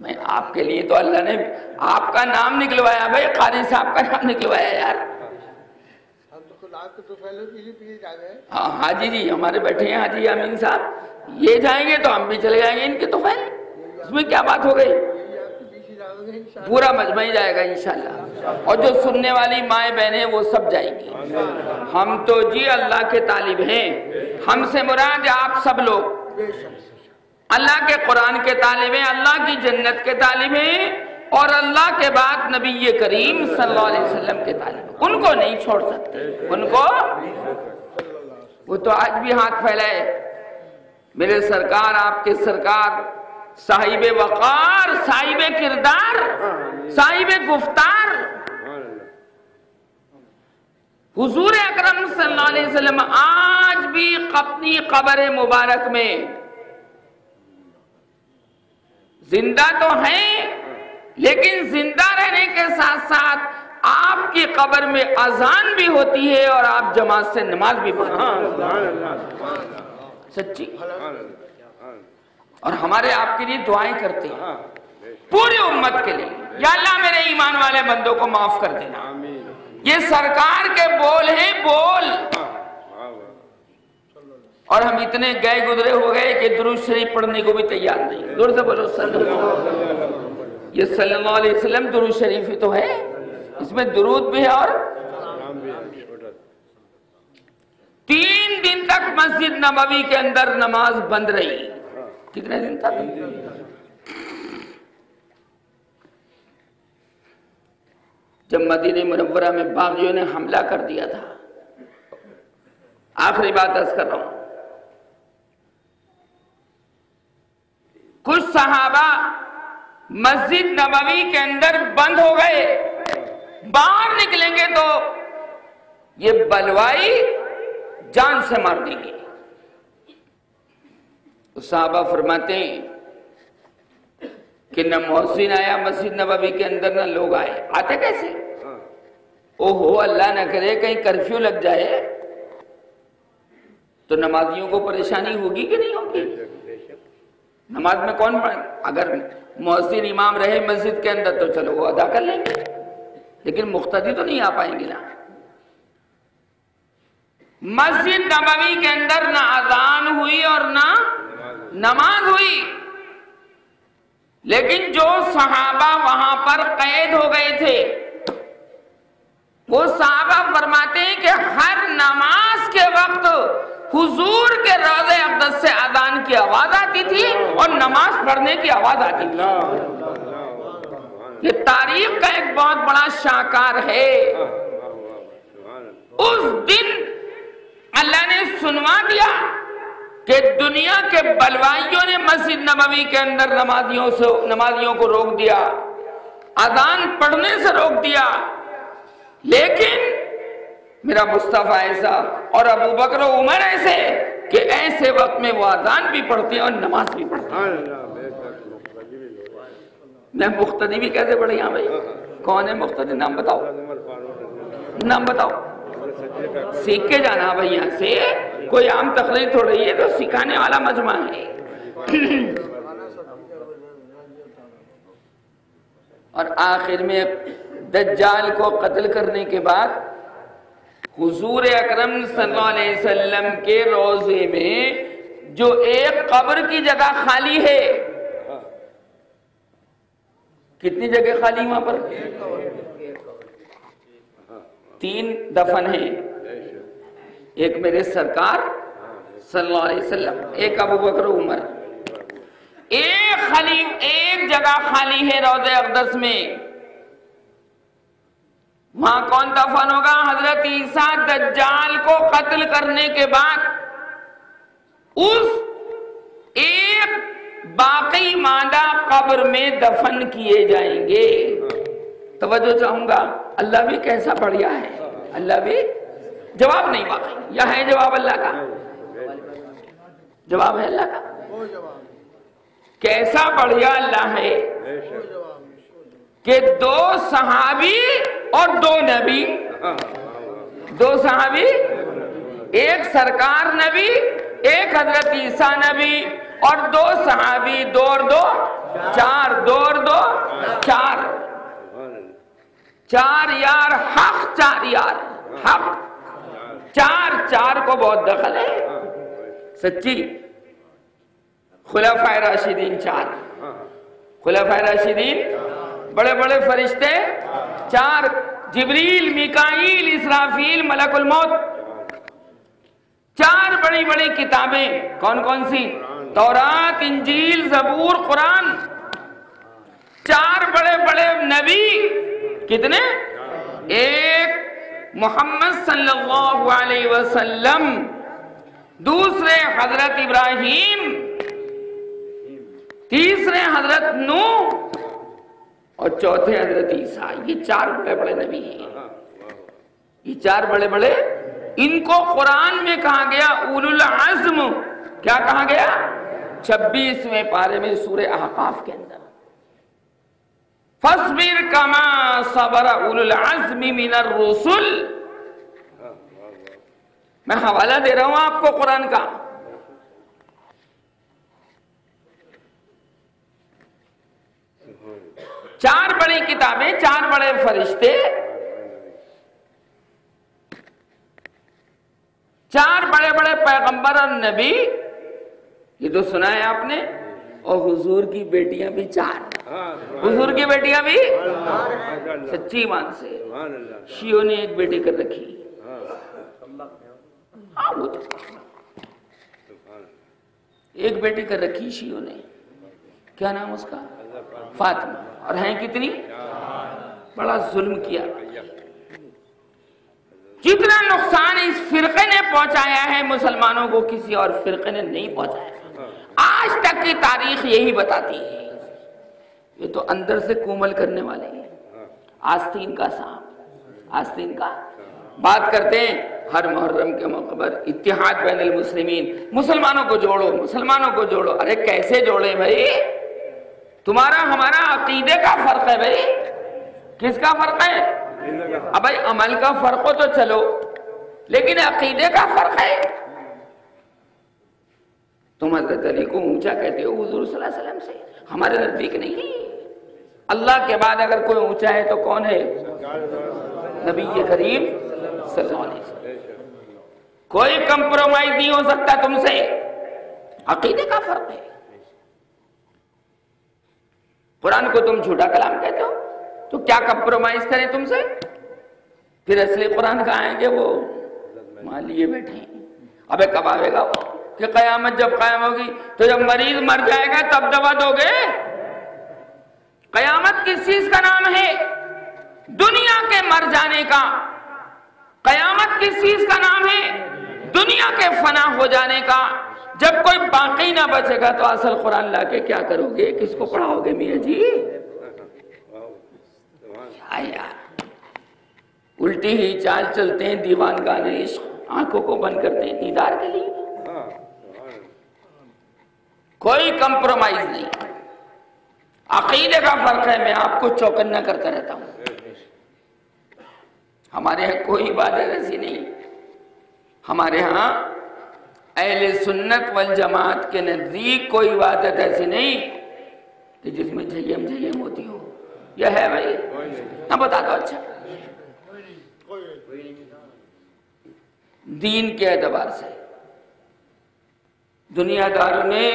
میں آپ کے لیے تو اللہ نے آپ کا نام نکلوایا بھائی، قاری صاحب کا نام نکلوایا یار۔ ہاں حاجی جی ہمارے بیٹھے ہیں، حاجی امین صاحب، یہ جائیں گے تو ہم بھی چلے جائیں گے ان کے طفیل، اس میں کیا بات ہو گئی؟ پورا مجمع ہی جائے گا انشاءاللہ، اور جو سننے والی مائیں بہنیں وہ سب جائیں گی۔ ہم تو جی اللہ کے طالب ہیں، ہم سے مراد آپ سب لوگ اللہ کے قرآن کے طالب ہیں، اللہ کی جنت کے طالب ہیں، اور اللہ کے بعد نبی کریم صلی اللہ علیہ وسلم کے طالب ہیں۔ ان کو نہیں چھوڑ سکتے، ان کو، وہ تو آج بھی ہاتھ پھیلائے، میرے سرکار، آپ کے سرکار، صاحب وقار، صاحب کردار، صاحب گفتار، حضور اکرم صلی اللہ علیہ وسلم آج بھی اپنی قبر مبارک میں زندہ تو ہیں، لیکن زندہ رہنے کے ساتھ ساتھ آپ کی قبر میں اذان بھی ہوتی ہے اور آپ جماعت سے نماز بھی پڑھتے ہیں، سچی، اور ہمارے آپ کے لیے دعائیں کرتے ہیں پوری امت کے لیے، یا اللہ میرے ایمان والے بندوں کو معاف کر دینا۔ یہ سرکار کے بول ہیں، بول، اور ہم اتنے گئے گزرے ہو گئے کہ درود شریف پڑھنے کو بھی تیار نہیں۔ زور سے بولو صلی اللہ علیہ وسلم۔ یہ صلی اللہ علیہ وسلم درود شریف ہی تو ہے، اس میں درود بھی ہے، اور 3 دن تک مسجد نبوی کے اندر نماز بند رہی۔ کتنے دن تک؟ جب مدینہ منورہ میں باغیوں نے حملہ کر دیا تھا، آخری بات عرض کر رہا ہوں، کچھ صحابہ مسجد نبوی کے اندر بند ہو گئے، باہر نکلیں گے تو یہ بلوائی جان سے مار دیں گے۔ صحابہ فرماتے ہیں کہ نہ محسن آیا مسجد نبوی کے اندر، نہ لوگ آئے، آتے کیسے؟ اوہو اللہ نہ کرے کہیں کرفیو لگ جائے تو نمازیوں کو پریشانی ہوگی کہ نہیں ہوگی؟ نماز میں کون پڑھے؟ اگر محسن امام رہے مسجد کے اندر تو چلو وہ ادا کر لیں گے، لیکن مقتدی تو نہیں آ پائیں گے نا۔ مسجد نبوی کے اندر نہ اذان ہوئی اور نہ نماز ہوئی، لیکن جو صحابہ وہاں پر قید ہو گئے تھے، وہ صحابہ فرماتے ہیں کہ ہر نماز کے وقت حضور کے روضہ اقدس سے اذان کی آواز آتی تھی اور نماز پڑھنے کی آواز آتی تھی۔ یہ تاریخ کا ایک بہت بڑا شاہکار ہے۔ اس دن اللہ نے سنوا دیا کہ دنیا کے بلوائیوں نے مسجد نبوی کے اندر نمازیوں کو روک دیا، اذان پڑھنے سے روک دیا، لیکن میرا مصطفیٰ ایسا اور ابو بکر و عمر ایسے کہ ایسے وقت میں وہ اذان بھی پڑھتے ہیں اور نماز بھی پڑھتے ہیں۔ میں مقتدی بھی کیسے پڑھی؟ ہاں بھائی کون ہے مقتدی؟ نام بتاؤ، نام بتاؤ، سیکھ کے جانا بھائی، یہاں سے کوئی عام تقریر تھوڑی ہے، تو سکھانے والا مجمع ہے۔ اور آخر میں دجال کو قتل کرنے کے بعد حضور اکرم صلی اللہ علیہ وسلم کے روضے میں جو ایک قبر کی جگہ خالی ہے، کتنی جگہ خالی وہاں پر؟ 3 دفن ہیں، ایک میرے سرکار صلی اللہ علیہ وسلم، ایک ابو بکر و عمر، ایک جگہ خالی ہے روضہ اقدس میں، وہاں کون دفن ہوگا؟ حضرت عیسیٰ دجال کو قتل کرنے کے بعد اس ایک باقی ماندہ قبر میں دفن کیے جائیں گے۔ توجہ چاہوں گا، اللہ بھی کیسا بڑھیا ہے، اللہ بھی جواب نہیں واقعی، یا ہے جواب اللہ کا؟ جواب ہے اللہ کا؟ کیسا بڑھیا اللہ ہے کہ 2 صحابی اور 2 نبی دو صحابی، ایک سرکار نبی، ایک حضرت عیسیٰ نبی، اور دو صحابی، دو اور دو چار، دو اور دو چار، چار یار حق، چار یار حق، چار چار کو بہت دخل ہے سچی۔ خلفائے راشدین چار، خلفائے راشدین بڑے بڑے فرشتے چار، جبریل، میکائیل، اسرافیل، ملک الموت، چار بڑی بڑی کتابیں، کون کون سی؟ تورات، انجیل، زبور، قرآن، چار بڑے بڑے نبی، کتنے؟ ایک محمد صلی اللہ علیہ وسلم، دوسرے حضرت ابراہیم، تیسرے حضرت نوح، اور چوتھے حضرت عیسیٰ۔ یہ چار بڑے بڑے نبی ہیں، یہ چار بڑے بڑے، ان کو قرآن میں کہا گیا اولو العزم۔ کیا کہا گیا؟ 26ویں پارے میں سورہ احقاف کے اندر، فَاصْبِرْ كَمَا صَبَرَ أُولُو الْعَزْمِ مِنَ الرُّسُلِ۔ میں حوالہ دے رہا ہوں آپ کو قرآن کا۔ چار بڑی کتابیں، چار بڑے فرشتے، چار بڑے بڑے پیغمبر اور نبی، یہ تو سنا ہے آپ نے، اور حضور کی بیٹیاں بھی چار، حضور کی بیٹیاں بھی سچی ایمان سے۔ شیعوں نے ایک بیٹی کر رکھی، ایک بیٹی کر رکھی شیعوں نے، کیا نام اس کا؟ فاطمہ، اور ہیں کتنی؟ بڑا ظلم کیا۔ جتنا نقصان اس فرقے نے پہنچایا ہے مسلمانوں کو، کسی اور فرقے نے نہیں پہنچایا۔ آج تک کی تاریخ یہی بتاتی ہے۔ یہ تو اندر سے کومل کرنے والے ہیں، آستین کا سانپ، آستین کا۔ بات کرتے ہیں ہر محرم کے موقع پر اتحاد بین المسلمین، مسلمانوں کو جوڑو، مسلمانوں کو جوڑو۔ ارے کیسے جوڑے بھائی؟ تمہارا ہمارا عقیدے کا فرق ہے بھائی۔ کس کا فرق ہے؟ اب بھائی عمل کا فرق ہو تو چلو، لیکن عقیدے کا فرق ہے۔ تم حضرت علی کو اونچا کہتے ہو حضور صلی اللہ علیہ وسلم سے، ہمارے نزدیک نہیں۔ اللہ کے بعد اگر کوئی اونچا ہے تو کون ہے؟ نبی کریم صلی اللہ علیہ وسلم۔ کوئی کمپرومائز نہیں ہو سکتا تم سے، عقیدے کا فرق ہے۔ قرآن کو تم جھوٹا کلام کہتے ہو تو کیا کمپرومائز کریں تم سے؟ پھر اصلی قرآن کہاں آئیں گے؟ وہ مان لیے بیٹھے ہیں۔ ابے کب آئے گا وہ؟ کہ قیامت جب قائم ہوگی تو جب مریض مر جائے گا تب دوا دو گے؟ قیامت کس چیز کا نام ہے؟ دنیا کے مر جانے کا۔ قیامت کس چیز کا نام ہے؟ دنیا کے فنا ہو جانے کا۔ جب کوئی باقی نہ بچے گا تو اصل قرآن لا کے کیا کرو گے؟ کس کو پڑھاؤ گے میاں جی؟ یار الٹی ہی چال چلتے ہیں دیوان گانے عشق، آنکھوں کو بند کرتے ہیں دیدار کے لیے۔ کوئی کمپرومائز نہیں، عقیدے کا فرق ہے۔ میں آپ کو چوکنا کرتا رہتا ہوں، ہمارے ہاں کوئی عبادت ایسی نہیں۔ ہمارے ہاں اہل سنت والجماعت کے نزدیک کوئی عبادت ایسی نہیں کہ جس میں جھیم جھیم ہوتی ہو۔ یہ ہے بھائی؟ نہ بتا دو۔ اچھا، دین کے اعتبار سے دنیا داروں نے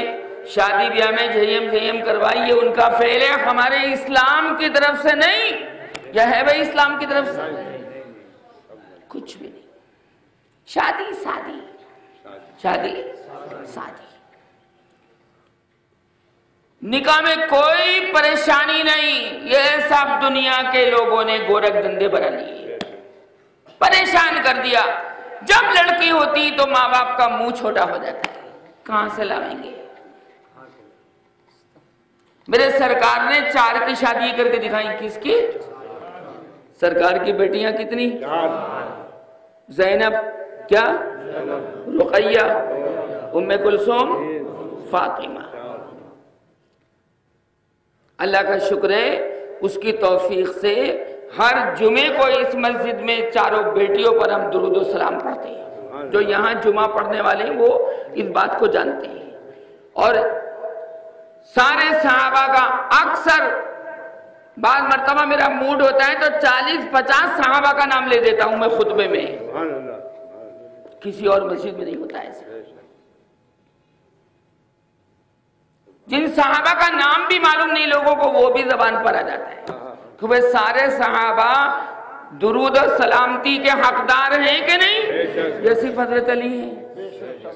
شادی بیاہ میں جھیم جھیم کروائی، یہ ان کا فعل ہے، ہمارے اسلام کی طرف سے نہیں۔ یہ ہے بھائی اسلام کی طرف سے؟ کچھ بھی نہیں۔ شادی سادی، شادی سادی، نکاح میں کوئی پریشانی نہیں۔ یہ سب دنیا کے لوگوں نے گورکھ دھندے بنا لیے، پریشان کر دیا۔ جب لڑکی ہوتی تو ماں باپ کا منہ چھوٹا ہو جاتا ہے، کہاں سے لائیں گے؟ میرے سرکار نے 4 کی شادی کر کے دکھائی۔ کس کی؟ سرکار کی بیٹیاں کتنی؟ زینب، کیا؟ رقیہ، ام کلثوم، فاطمہ۔ اللہ کا شکر ہے اس کی توفیق سے ہر جمعے کو اس مسجد میں چاروں بیٹیوں پر ہم درود و سلام پڑھتے ہیں. جو یہاں جمعہ پڑھنے والے ہیں وہ اس بات کو جانتے ہیں. اور سارے صحابہ کا اکثر بعض مرتبہ میرا موڈ ہوتا ہے تو 40-50 صحابہ کا نام لے دیتا ہوں میں خطبے میں. کسی اور مسجد میں نہیں ہوتا ایسا. جن صحابہ کا نام بھی معلوم نہیں لوگوں کو وہ بھی زبان پر آ جاتا ہے. تو وہ سارے صحابہ درود و سلامتی کے حقدار ہیں کہ نہیں؟ یہ صرف حضرت علی ہے.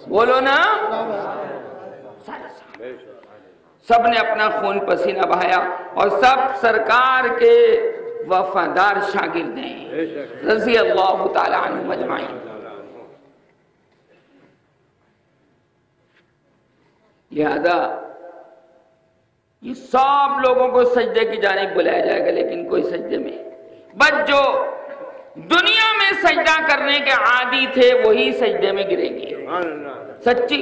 بولو نا. سب نے اپنا خون پسینہ بہایا اور سب سرکار کے وفادار شاگرد ہیں رضی اللہ تعالی عنہم اجمعین. لہذا یہ سب لوگوں کو سجدے کی جانب بلایا جائے گا لیکن کوئی سجدے میں بس جو دنیا میں سجدہ کرنے کے عادی تھے وہی سجدے میں گریں گے. سچی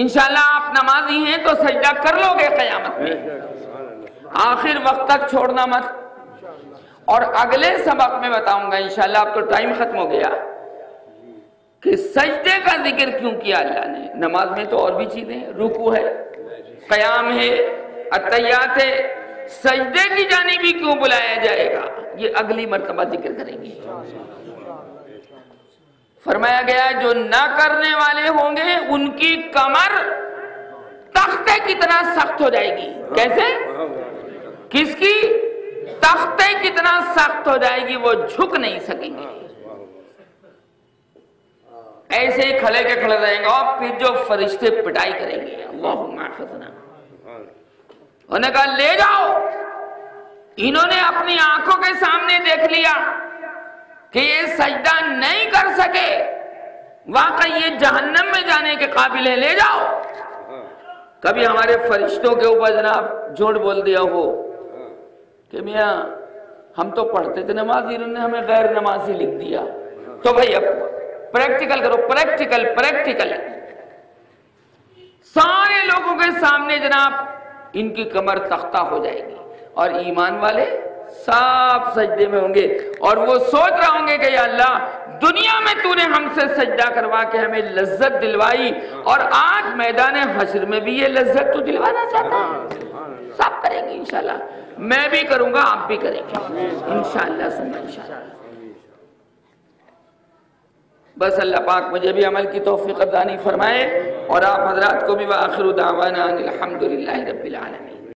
انشاءاللہ آپ نمازی ہیں تو سجدہ کر لو گے قیامت میں. آخر وقت تک چھوڑنا مت. اور اگلے سبق میں بتاؤں گا انشاءاللہ. اب تو ٹائم ختم ہو گیا کہ سجدے کا ذکر کیوں کیا اللہ نے. نماز میں تو اور بھی چیزیں ہیں. رکوع ہے, قیام ہے, اتحیات ہے. سجدے کی جانب بھی کیوں بلایا جائے گا یہ اگلی مرتبہ ذکر کریں گے. فرمایا گیا جو نہ کرنے والے ہوں گے ان کی کمر تختے کی طرح سخت ہو جائے گی. کیسے؟ کس کی؟ تختے کی طرح سخت ہو جائے گی, وہ جھک نہیں سکیں گے. ایسے ہی کھڑے کے کھڑے رہیں گے اور پھر جو فرشتے پٹائی کریں گے اللہم احفظنا. انہوں نے کہا لے جاؤ. انہوں نے اپنی آنکھوں کے سامنے دیکھ لیا کہ یہ سجدہ نہیں کر سکے, واقعی یہ جہنم میں جانے کے قابل ہے, لے جاؤ. کبھی ہمارے فرشتوں کے اوپر جناب جھوٹ بول دیا ہو کہ میاں ہم تو پڑھتے تھے نمازی, انہوں نے ہمیں غیر نمازی لکھ دیا. تو بھائی اب پریکٹیکل کرو, پریکٹیکل. سارے لوگوں کے سامنے جناب ان کی کمر تختہ ہو جائے گی اور ایمان والے سب سجدے میں ہوں گے اور وہ سوچ رہے ہوں گے کہ یا اللہ دنیا میں تو نے ہم سے سجدہ کروا کے ہمیں لذت دلوائی اور آج میدان حشر میں بھی یہ لذت تو دلوانا چاہتا ہے. سب کریں گے انشاءاللہ. میں بھی کروں گا, آپ بھی کریں گے انشاءاللہ ثم انشاءاللہ. بس اللہ پاک مجھے بھی عمل کی توفیق عطا فرمائے اور آپ حضرات کو بھی. وآخر دعوانا الحمدللہ رب العالمین.